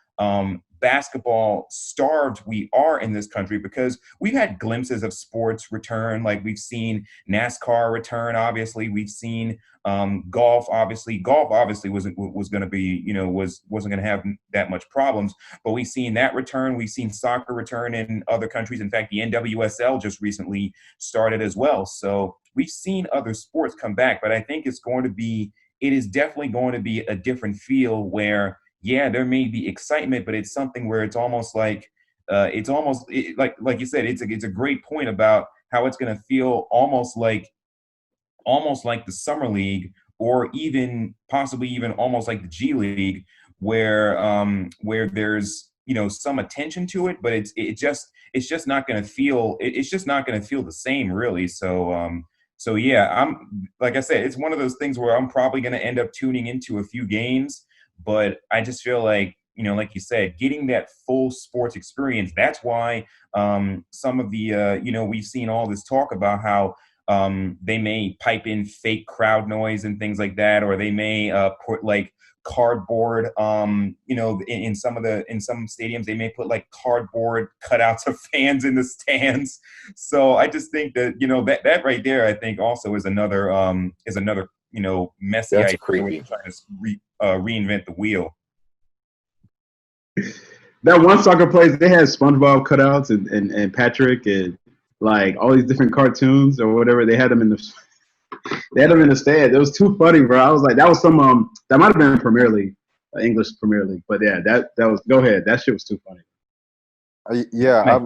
basketball starved we are in this country, because we've had glimpses of sports return, like we've seen NASCAR return. Obviously, we've seen golf. Golf wasn't going to be wasn't going to have that much problems, but we've seen that return. We've seen soccer return in other countries. In fact, the NWSL just recently started as well. So we've seen other sports come back, but I think it is definitely going to be a different feel where, yeah, there may be excitement, but it's something where it's almost like like you said, it's a great point about how it's going to feel almost like the Summer League, or even possibly even almost like the G League, where there's some attention to it, but it's just not going to feel the same, really. So yeah, I'm, like I said, it's one of those things where I'm probably going to end up tuning into a few games, but I just feel like, like you said, getting that full sports experience. That's why some of the, we've seen all this talk about how they may pipe in fake crowd noise and things like that, or they may put like cardboard, in some stadiums, they may put like cardboard cutouts of fans in the stands. So I just think that, that right there, I think also is another messy That's idea creepy. trying to reinvent the wheel. That one soccer place, they had SpongeBob cutouts and Patrick and like all these different cartoons or whatever. They had them in the stand. It was too funny, bro. I was like, that was some that might have been Premier League, English Premier League. But yeah, that was, go ahead. That shit was too funny.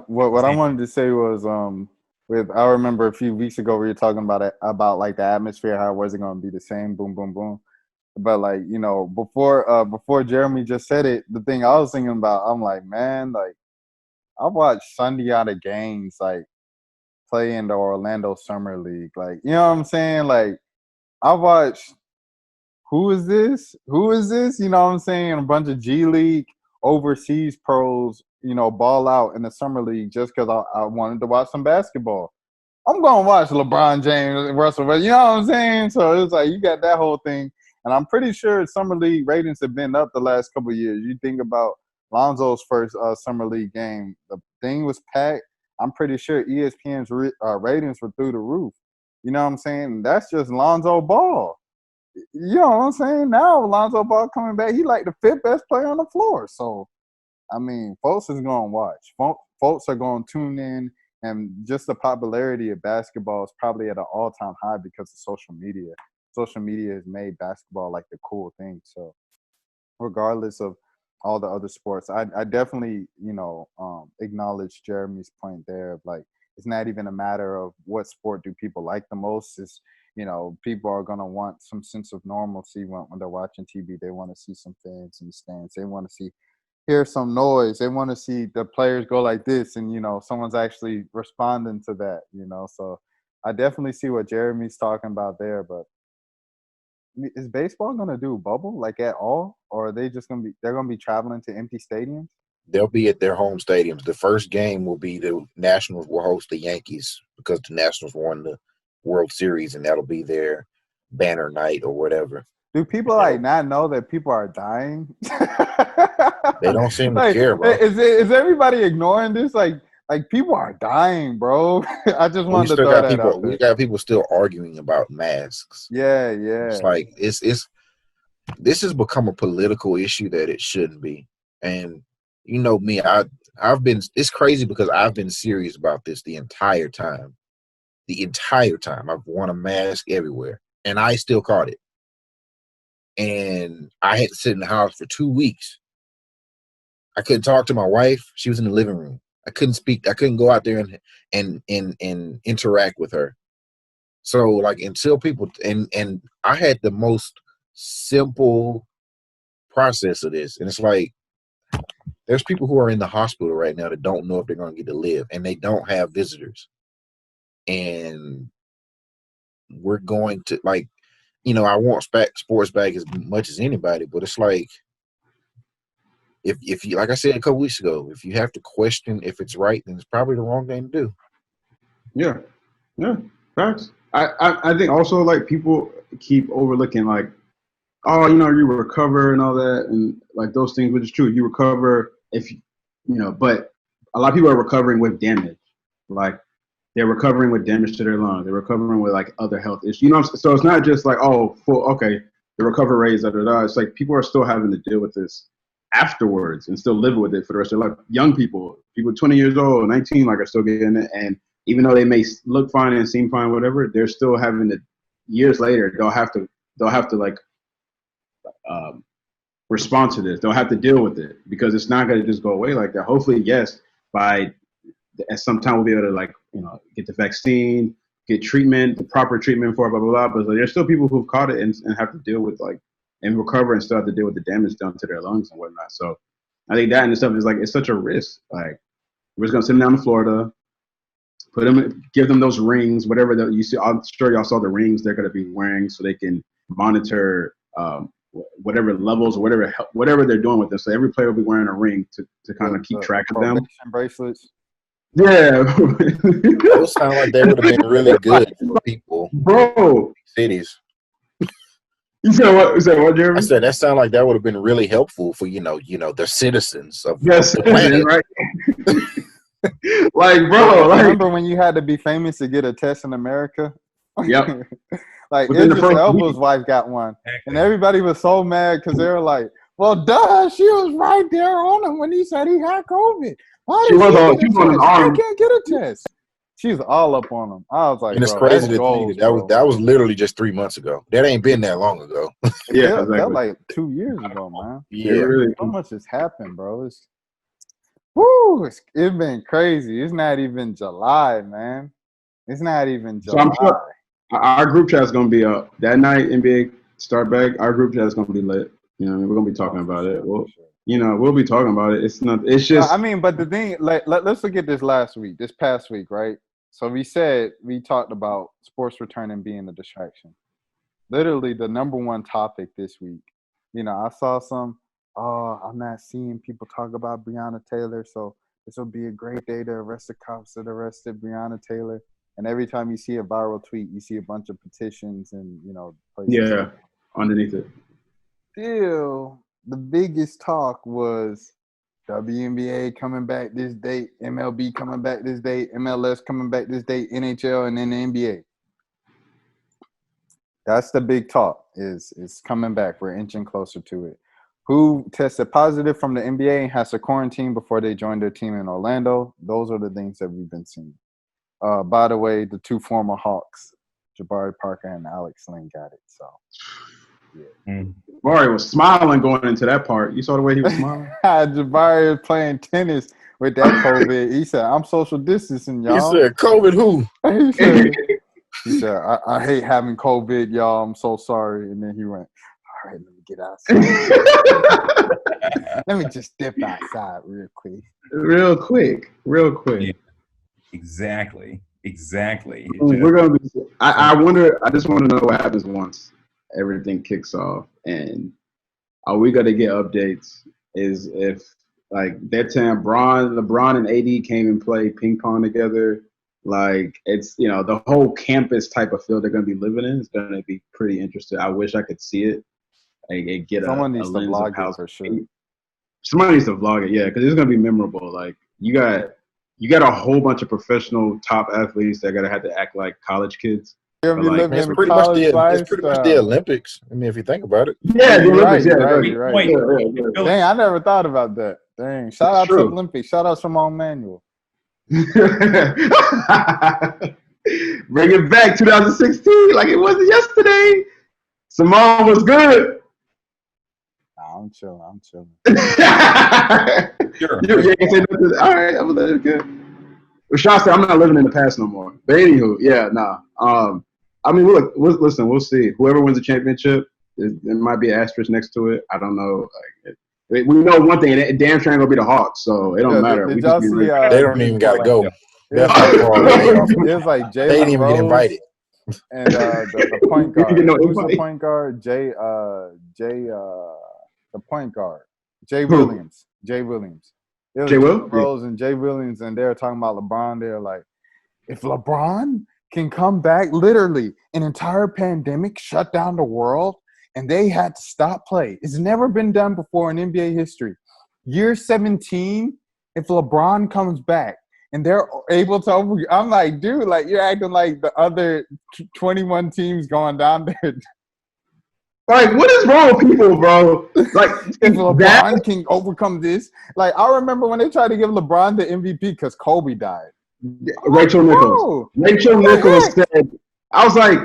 What I wanted to say was I remember a few weeks ago we were talking about like the atmosphere, how it wasn't going to be the same, boom, boom, boom. But like, before Jeremy just said it, the thing I was thinking about, I'm like, man, like I watched Sunday out of games like play in the Orlando Summer League. Like, you know what I'm saying? Like I watched who is this? Who is this? You know what I'm saying? A bunch of G League overseas pros, ball out in the summer league just because I wanted to watch some basketball. I'm gonna watch LeBron James, Russell, you know what I'm saying? So it's like you got that whole thing, and I'm pretty sure summer league ratings have been up the last couple of years. You think about Lonzo's first summer league game, the thing was packed. I'm pretty sure ESPN's ratings were through the roof. You know what I'm saying? And that's just Lonzo Ball. You know what I'm saying? Now Lonzo Ball coming back, he like the fifth best player on the floor. So I mean, folks is gonna watch. Folks are gonna tune in. And just the popularity of basketball is probably at an all-time high because of social media. Social media has made basketball like the cool thing. So regardless of all the other sports, I definitely, acknowledge Jeremy's point there of like, it's not even a matter of what sport do people like the most. It's, people are going to want some sense of normalcy when they're watching TV. They want to see some fans in the stands. They want to hear some noise. They want to see the players go like this, and someone's actually responding to that. So I definitely see what Jeremy's talking about there. But is baseball going to do bubble like at all, or are they just going to be? They're going to be traveling to empty stadiums. They'll be at their home stadiums. The first game will be the Nationals will host the Yankees because the Nationals won the World Series, and that'll be their banner night or whatever. Do people not know that people are dying? They don't seem to care, bro. Is everybody ignoring this? Like people are dying, bro. I just wanted to throw that out there. We got people still arguing about masks. Yeah. It's like this has become a political issue that it shouldn't be. And you know me, it's crazy because I've been serious about this the entire time. The entire time I've worn a mask everywhere, and I still caught it. And I had to sit in the house for 2 weeks. I couldn't talk to my wife. She was in the living room. I couldn't speak. I couldn't go out there and interact with her. So like until people and I had the most simple process of this. And it's like there's people who are in the hospital right now that don't know if they're going to get to live, and they don't have visitors. And we're going to I want sports back as much as anybody, but it's like if you, like I said a couple weeks ago, if you have to question if it's right, then it's probably the wrong thing to do. Yeah, facts. I think also like people keep overlooking like, oh, you recover and all that, and like those things, which is true. You recover but a lot of people are recovering with damage, like. They're recovering with damage to their lungs. They're recovering with like other health issues. So it's not just like, the recovery rate is da. It's like people are still having to deal with this afterwards and still live with it for the rest of their life. Young people 20 years old, 19, like are still getting it. And even though they may look fine and seem fine, whatever, they're still having to. Years later, they'll have to like respond to this. They'll have to deal with it because it's not going to just go away like that. Hopefully, yes, at some time we'll be able to get the vaccine, get treatment, the proper treatment for blah, blah, blah. But there's still people who've caught it and have to deal with and recover and still have to deal with the damage done to their lungs and whatnot. So I think that and stuff is it's such a risk. Like we're just going to send them down to Florida, give them those rings, whatever that you see. I'm sure y'all saw the rings they're going to be wearing so they can monitor whatever levels or whatever they're doing with them. So every player will be wearing a ring to kind of keep track of them. Bracelets. Yeah. Those sound like they would have been really good for people. Bro. Cities. You said what, Jeremy? I said that sounded like that would have been really helpful for the citizens of the planet, right? Like, bro, remember when you had to be famous to get a test in America? Yep. Like Idris Elba's wife got one, and everybody was so mad because they were like, "Well, duh, she was right there on him when he said he had COVID. Why did she get a test? I can't get a test." She's all up on him. I was like, and it's crazy to think that was literally just 3 months ago. That ain't been that long ago. Yeah, exactly. That like 2 years ago, man. Yeah, really. So much has happened, bro. It's been crazy. It's not even July, man. It's not even July. So I'm sure our group chat is gonna be up that night. NBA start back. Our group chat is gonna be lit. We're gonna be talking about it. We'll be talking about it. It's not. It's just. But the thing, let's look at this past week, right? So we talked about sports returning being a distraction. literally the number one topic this week. You know, I saw some. Oh, I'm not seeing people talk about Breonna Taylor, so this will be a great day to arrest the cops that arrested Breonna Taylor. And every time you see a viral tweet, you see a bunch of petitions and places. Yeah, underneath it. Still, the biggest talk was WNBA coming back this date, MLB coming back this date, MLS coming back this date, NHL, and then the NBA. That's the big talk. Is coming back. We're inching closer to it. Who tested positive from the NBA and has to quarantine before they join their team in Orlando? Those are the things that we've been seeing. By the way, the two former Hawks, Jabari Parker and Alex Len, got it. So, yeah. Jabari was smiling going into that part. You saw the way he was smiling? Jabari was playing tennis with that COVID. He said, I'm social distancing, y'all. He said, COVID who? He said, I hate having COVID, y'all. I'm so sorry. And then he went, all right, let me get outside. Let me just dip outside real quick. Real quick. Yeah, exactly. We're gonna be. I wonder. I just want to know what happens once everything kicks off, and are we gonna get updates? Is if like that time LeBron and AD came and played ping pong together. Like it's the whole campus type of field they're gonna be living in is gonna be pretty interesting. I wish I could see it. Like get someone a needs to lens vlog of how it for sure. Somebody needs to vlog it, yeah, because it's gonna be memorable. Like you got a whole bunch of professional top athletes that gotta have to act like college kids. It's pretty much the Olympics. I mean, if you think about it. Yeah, the Olympics. You're right. Yeah. Dang, I never thought about that. Dang, shout out to Olympics. Shout out Simone Manuel. Bring it back 2016 like it wasn't yesterday. Simone was good. I'm chilling. Sure. All right, I'm gonna let it go. Rashad said, I'm not living in the past no more. But anywho, yeah, nah. I mean, look, listen, we'll see. Whoever wins the championship, there might be an asterisk next to it. I don't know. We know one thing, damn sure ain't gonna be the Hawks, so it don't matter. Did y'all see, they don't even gotta go. It's like Jalen they didn't even get invited. And the point guard. Who's the point guard? The point guard. Jay Williams. Jay Williams. It was Jay Will? Rose and Jay Williams, and they were talking about LeBron. They're like, if LeBron can come back, literally, an entire pandemic shut down the world, and they had to stop play. It's never been done before in NBA history. Year 17, if LeBron comes back and they're able to, I'm like, dude, like you're acting like the other 21 teams going down there. Like, what is wrong with people, bro? Like, if LeBron can overcome this, like I remember when they tried to give LeBron the MVP because Kobe died. Rachel Nichols. Rachel Nichols said, I was like,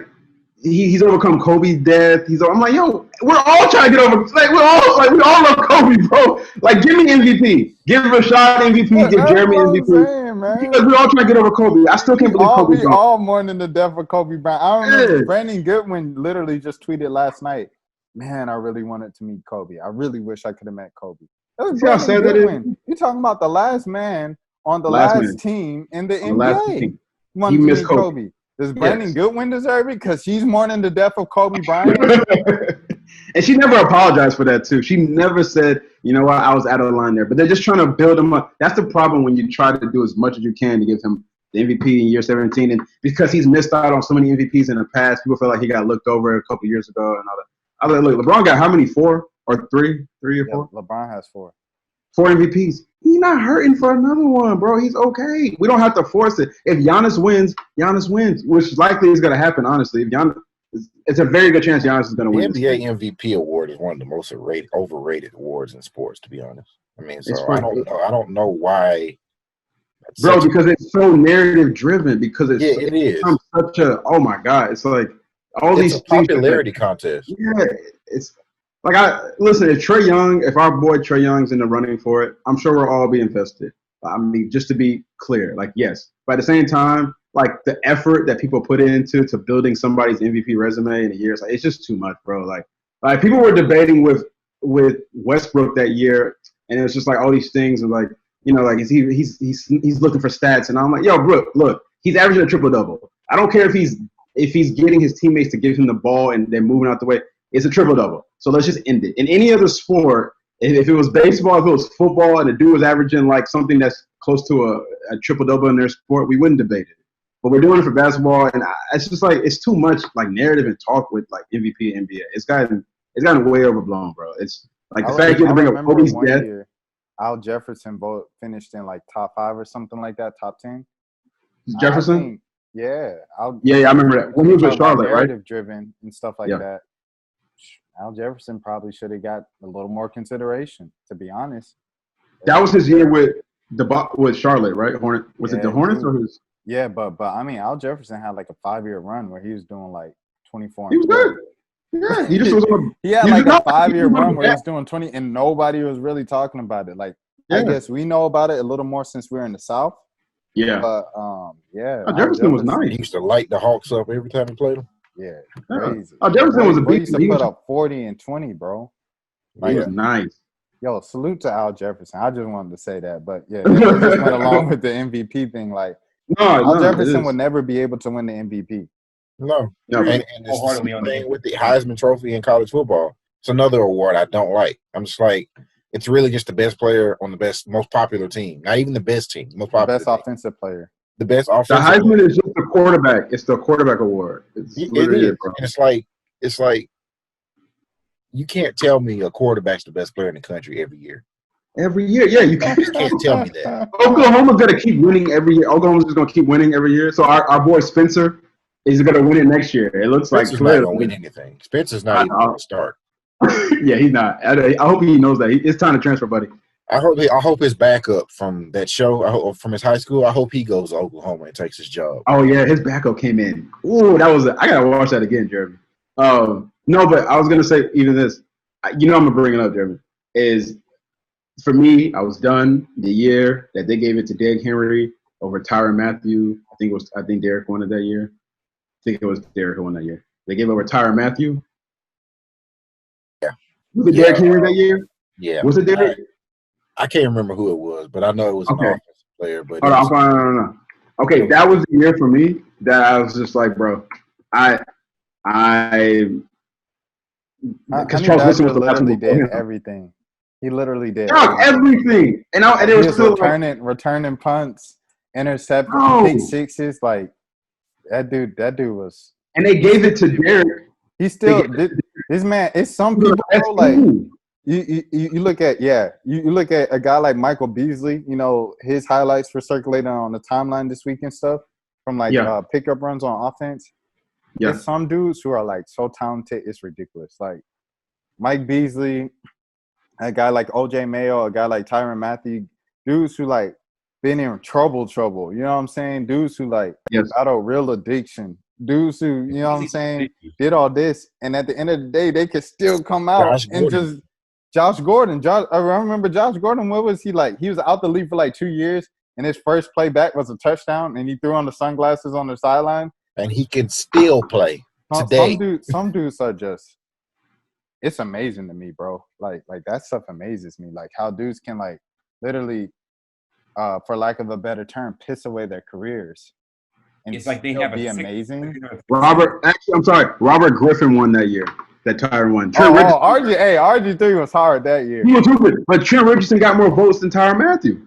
he's overcome Kobe's death. I'm like, yo, we're all trying to get over. Like, we all love Kobe, bro. Like, give me MVP. Give Rashad MVP. Give Jeremy MVP. Because we're all trying to get over Kobe. I still can't believe Kobe. We all mourning the death of Kobe Bryant. I remember Brandon Goodwin literally just tweeted last night, man, I really wanted to meet Kobe. I really wish I could have met Kobe. That was Brandon Goodwin. You're talking about the last man on the last team in the NBA. He missed Kobe. Does Brandon Goodwin deserve it? Because she's mourning the death of Kobe Bryant. And she never apologized for that, too. She never said, you know what, I was out of line there. But they're just trying to build him up. That's the problem when you try to do as much as you can to give him the MVP in year 17. And because he's missed out on so many MVPs in the past, people feel like he got looked over a couple years ago and all that. I was like, look, LeBron got how many? 4 or 3? 3 or 4? LeBron has 4. 4 MVPs. He's not hurting for another one, bro. He's okay. We don't have to force it. If Giannis wins, Giannis wins, which likely is going to happen, honestly. If Giannis, it's a very good chance Giannis is going to win. The NBA MVP award is one of the most overrated awards in sports, to be honest. I mean, so I don't know why. Bro, because it's so narrative driven. Because it is such a, oh my God. It's like all these a popularity contest. Yeah, it's like if our boy Trae Young's in the running for it, I'm sure we'll all be invested. I mean, just to be clear, like, yes. But at the same time, like the effort that people put into building somebody's MVP resume in a year, it's just too much, bro. Like people were debating with Westbrook that year, and it was just like all these things, and like, you know, like he's looking for stats, and I'm like, yo, Brooke, look, he's averaging a triple double. I don't care if he's if he's getting his teammates to give him the ball and they're moving out the way, it's a triple-double. So let's just end it. In any other sport, if it was baseball, if it was football, and the dude was averaging like something that's close to a triple-double in their sport, we wouldn't debate it. But we're doing it for basketball, and it's just like it's too much like narrative and talk with like MVP and NBA. It's gotten way overblown, bro. It's like the fact you have to bring up Kobe's death. Al Jefferson finished in like top 5 or something like that, top 10. Jefferson? Yeah. I remember that. When he was with Charlotte, right? Narrative driven and stuff like that. Al Jefferson probably should have got a little more consideration, to be honest. That was his year with Charlotte, right? Was it the Hornets or his? Yeah, but I mean, Al Jefferson had like a 5-year run where he was doing like 24. He was good. Yeah, he just was. He had like a 5-year run where he was doing 20, and nobody was really talking about it. Like, I guess we know about it a little more since we're in the South. Yeah. But Jefferson was nice. He used to light the Hawks up every time he played them. Yeah, crazy. Jefferson was a beast. He used to put up 40 and 20, bro. He was nice. Yo, salute to Al Jefferson. I just wanted to say that, but yeah, that just went along with the MVP thing. Like, Al Jefferson would never be able to win the MVP. No. And it's the thing with the Heisman Trophy in college football. It's another award I don't like. I'm just like, it's really just the best player on the most popular team. Not even the best team. The best offensive player. The best offensive. The Heisman is just the quarterback. It's the quarterback award. It is. And it's like you can't tell me a quarterback's the best player in the country every year. Every year, yeah, you can't tell me that. Oklahoma's gonna keep winning every year. Oklahoma's just gonna keep winning every year. So our boy Spencer is gonna win it next year. It looks Spencer's like not gonna win anything. Spencer's not even gonna start. Yeah, he's not. I hope he knows that. It's time to transfer, buddy. I hope his backup from that show, from his high school, I hope he goes to Oklahoma and takes his job. Oh yeah, his backup came in. Ooh, I gotta watch that again, Jeremy. No, but I was gonna say even this. I'm gonna bring it up, Jeremy. Is for me, I was done the year that they gave it to Derrick Henry over Tyrann Mathieu. I think Derrick won it that year. I think it was Derrick who won that year. They gave over Tyrann Mathieu. Yeah. Was it Derrick Henry that year? Yeah. Was it Derrick? I can't remember who it was, but I know it was an offensive player. But no. Okay, that was the year for me that I was just like, bro, because Charles Woodson was the literally did everything. He literally did everything, and it was still returning punts, intercepting, pick sixes. Like that dude was. And they gave it to Derrick. He still this man. It's some people bro, like you look at you look at a guy like Michael Beasley. You know his highlights were circulating on the timeline this week and stuff from like pickup runs on offense. Yeah. There's some dudes who are like so talented, it's ridiculous. Like Mike Beasley, a guy like OJ Mayo, a guy like Tyrann Mathieu, dudes who like been in trouble. You know what I'm saying? Dudes who like battle real addiction. Dudes who, you know what I'm saying, did all this, and at the end of the day, they could still come out Josh Gordon. I remember Josh Gordon. What was he like? He was out the league for like 2 years, and his first play back was a touchdown, and he threw on the sunglasses on the sideline. And he can still play today. Some dudes are just – it's amazing to me, bro. Like that stuff amazes me. Like how dudes can like literally, for lack of a better term, piss away their careers. And it's like they have amazing. Robert Griffin won that year. That Tyrann won. RG3 was hard that year. He was stupid, but Trent Richardson got more votes than Tyrann Mathieu.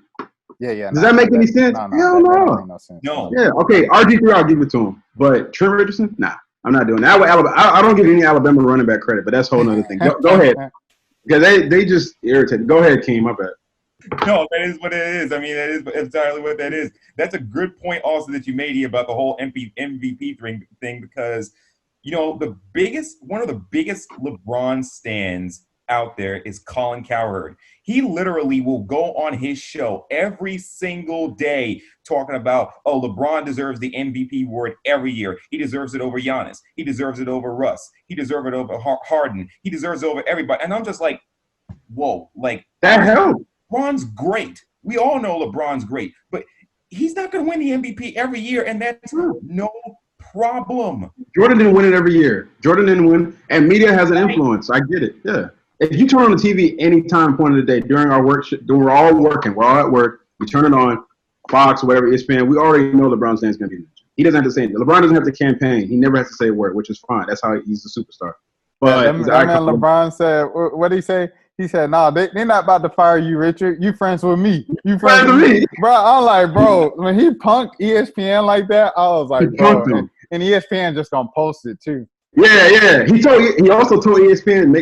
Yeah. Does that make any sense? Hell no. No. Yeah. Okay. RG3, I'll give it to him, but Trent Richardson, nah, I'm not doing that. I don't give any Alabama running back credit, but that's a whole other thing. Go ahead, because they just irritated. Go ahead, Keem. My bad. No, that is what it is. I mean, that is entirely what that is. That's a good point also that you made here about the whole MVP thing because, one of the biggest LeBron stands out there is Colin Cowherd. He literally will go on his show every single day talking about, LeBron deserves the MVP award every year. He deserves it over Giannis. He deserves it over Russ. He deserves it over Harden. He deserves it over everybody. And I'm just like, whoa, like that helped. LeBron's great. We all know LeBron's great, but he's not going to win the MVP every year, and that's no problem. Jordan didn't win it every year. Jordan didn't win, and media has an influence. I get it. Yeah. If you turn on the TV any time point of the day during our work, we're all working, we're all at work, we turn it on, Fox, whatever, ESPN, we already know LeBron James is going to be He doesn't have to say anything. LeBron doesn't have to campaign. He never has to say a word, which is fine. That's how he's a superstar. But that man LeBron said, what did he say? He said, "No, they're not about to fire you, Richard. You friends with me. You friends with me, bro." I'm like, bro, when he punked ESPN like that, I was like, bro, and ESPN just gonna post it too. Yeah. He also told ESPN,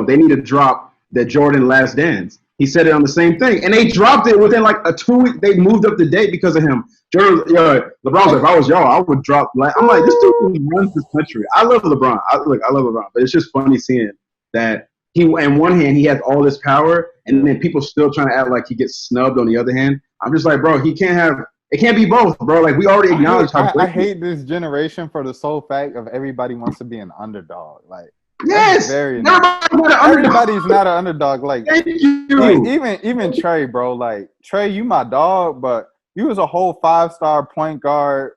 they need to drop the Jordan Last Dance. He said it on the same thing, and they dropped it within like a 2 week. They moved up the date because of him. LeBron's like, if I was y'all, I would drop. I'm like, this dude runs this country. I love LeBron. I love LeBron, but it's just funny seeing that. He, on one hand, he has all this power, and then people still trying to act like he gets snubbed on the other hand. I'm just like, bro, it can't be both, bro. Like, we already acknowledged how I hate this generation for the sole fact of everybody wants to be an underdog. Like, yes, everybody's not an underdog. Like, thank you. Even Trey, bro. Like, Trey, you my dog, but you was a whole 5-star point guard.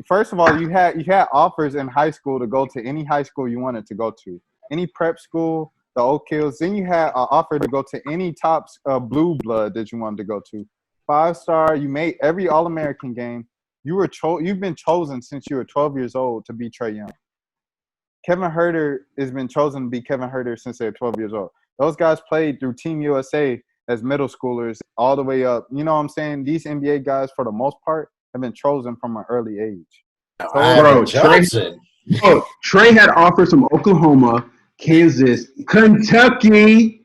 First of all, you had offers in high school to go to any high school you wanted to go to, any prep school. The Oak Hills. Then you had an offer to go to any top blue blood that you wanted to go to. 5-star. You made every All-American game. You've been chosen since you were 12 years old to be Trae Young. Kevin Huerter has been chosen to be Kevin Huerter since they're 12 years old. Those guys played through Team USA as middle schoolers all the way up. You know what I'm saying? These NBA guys, for the most part, have been chosen from an early age. Trey had offers from Oklahoma, Kansas, Kentucky,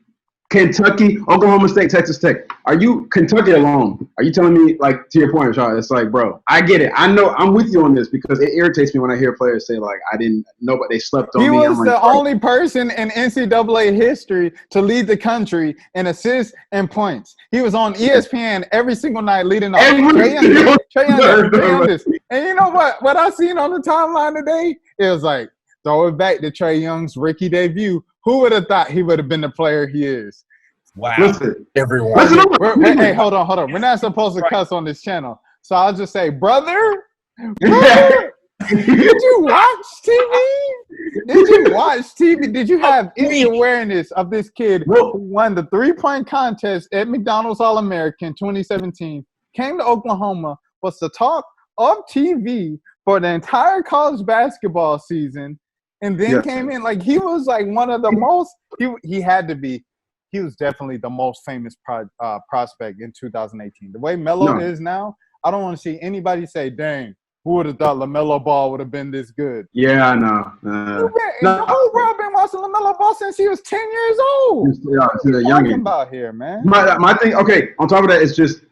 Oklahoma State, Texas Tech. Are you Kentucky alone? Are you telling me, like, to your point, Sean? It's like, bro, I get it. I know I'm with you on this because it irritates me when I hear players say, like, I didn't know, but they slept on me. He was the only person in NCAA history to lead the country in assists and points. He was on ESPN every single night leading off. Trae Young. And you know what? What I seen on the timeline today, it was like, throw it back to Trae Young's rookie debut. Who would have thought he would have been the player he is? Wow. Listen, everyone. Hey, hold on. We're not supposed to cuss on this channel. So I'll just say, brother, did you watch TV? Did you have any awareness of this kid who won the 3-point contest at McDonald's All-American 2017, came to Oklahoma, was the talk of TV for the entire college basketball season, and then came in like he was like one of the most. He had to be. He was definitely the most famous prospect in 2018. The way Melo is now, I don't want to see anybody say, "Dang, who would have thought LaMelo Ball would have been this good?" Yeah, I know. The whole world been watching LaMelo Ball since he was 10 years old. What are you talking about here, man? My thing. Okay, on top of that, it's just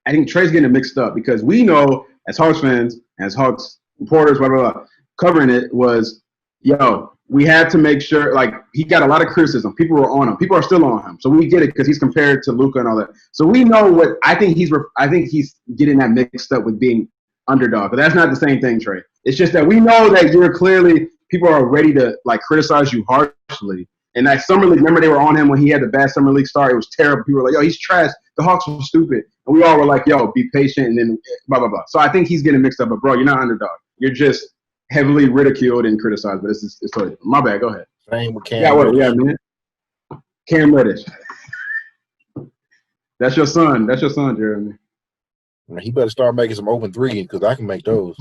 I think Trey's getting it mixed up because we know as Hawks fans, as Hawks reporters, blah, blah, blah, covering it was, we had to make sure, like, he got a lot of criticism. People were on him. People are still on him. So we get it because he's compared to Luka and all that. So we know what I think he's getting that mixed up with being underdog. But that's not the same thing, Trey. It's just that we know that people are ready to, like, criticize you harshly. And that summer league, remember they were on him when he had the bad summer league start. It was terrible. People were like, he's trash. The Hawks were stupid. And we all were like, be patient, and then blah, blah, blah. So I think he's getting mixed up. But, bro, you're not underdog. You're just heavily ridiculed and criticized. But it's totally – my bad. Go ahead. Same with Cam Reddish. Man. Cam Reddish. That's your son, Jeremy. He better start making some open threes because I can make those.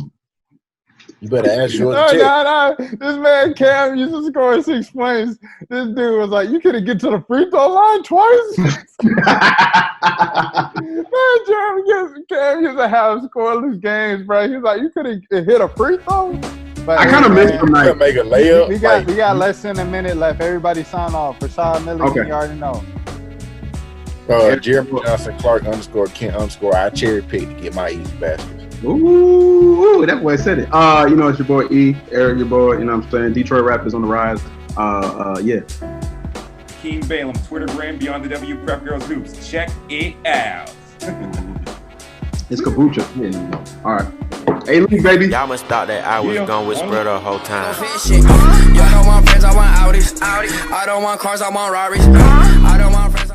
You better ask yours. No. This man Cam used to score 6 points. This dude was like, "You couldn't get to the free throw line twice." Man, Cam used to have scoreless games, bro. He was like, "You couldn't hit a free throw." But I kind of missed him. Like, make a layup. We got less than a minute left. Everybody sign off. Rashad Milligan, you already know. Jeremy Johnson Clark _Kent_ I cherry pick to get my East baskets. Ooh, that boy said it. It's your boy E, Eric, your boy, you know what I'm saying? Detroit Raptors on the rise. Yeah. King Balaam, Twittergram, Beyond the W, Prep Girls Hoops. Check it out. It's kombucha. Yeah, all right. Hey, Lee, baby. Y'all must thought that I was gone with spread the whole time. Y'all don't want friends, I want Audis. I don't want cars, I want Rarries. I don't want friends.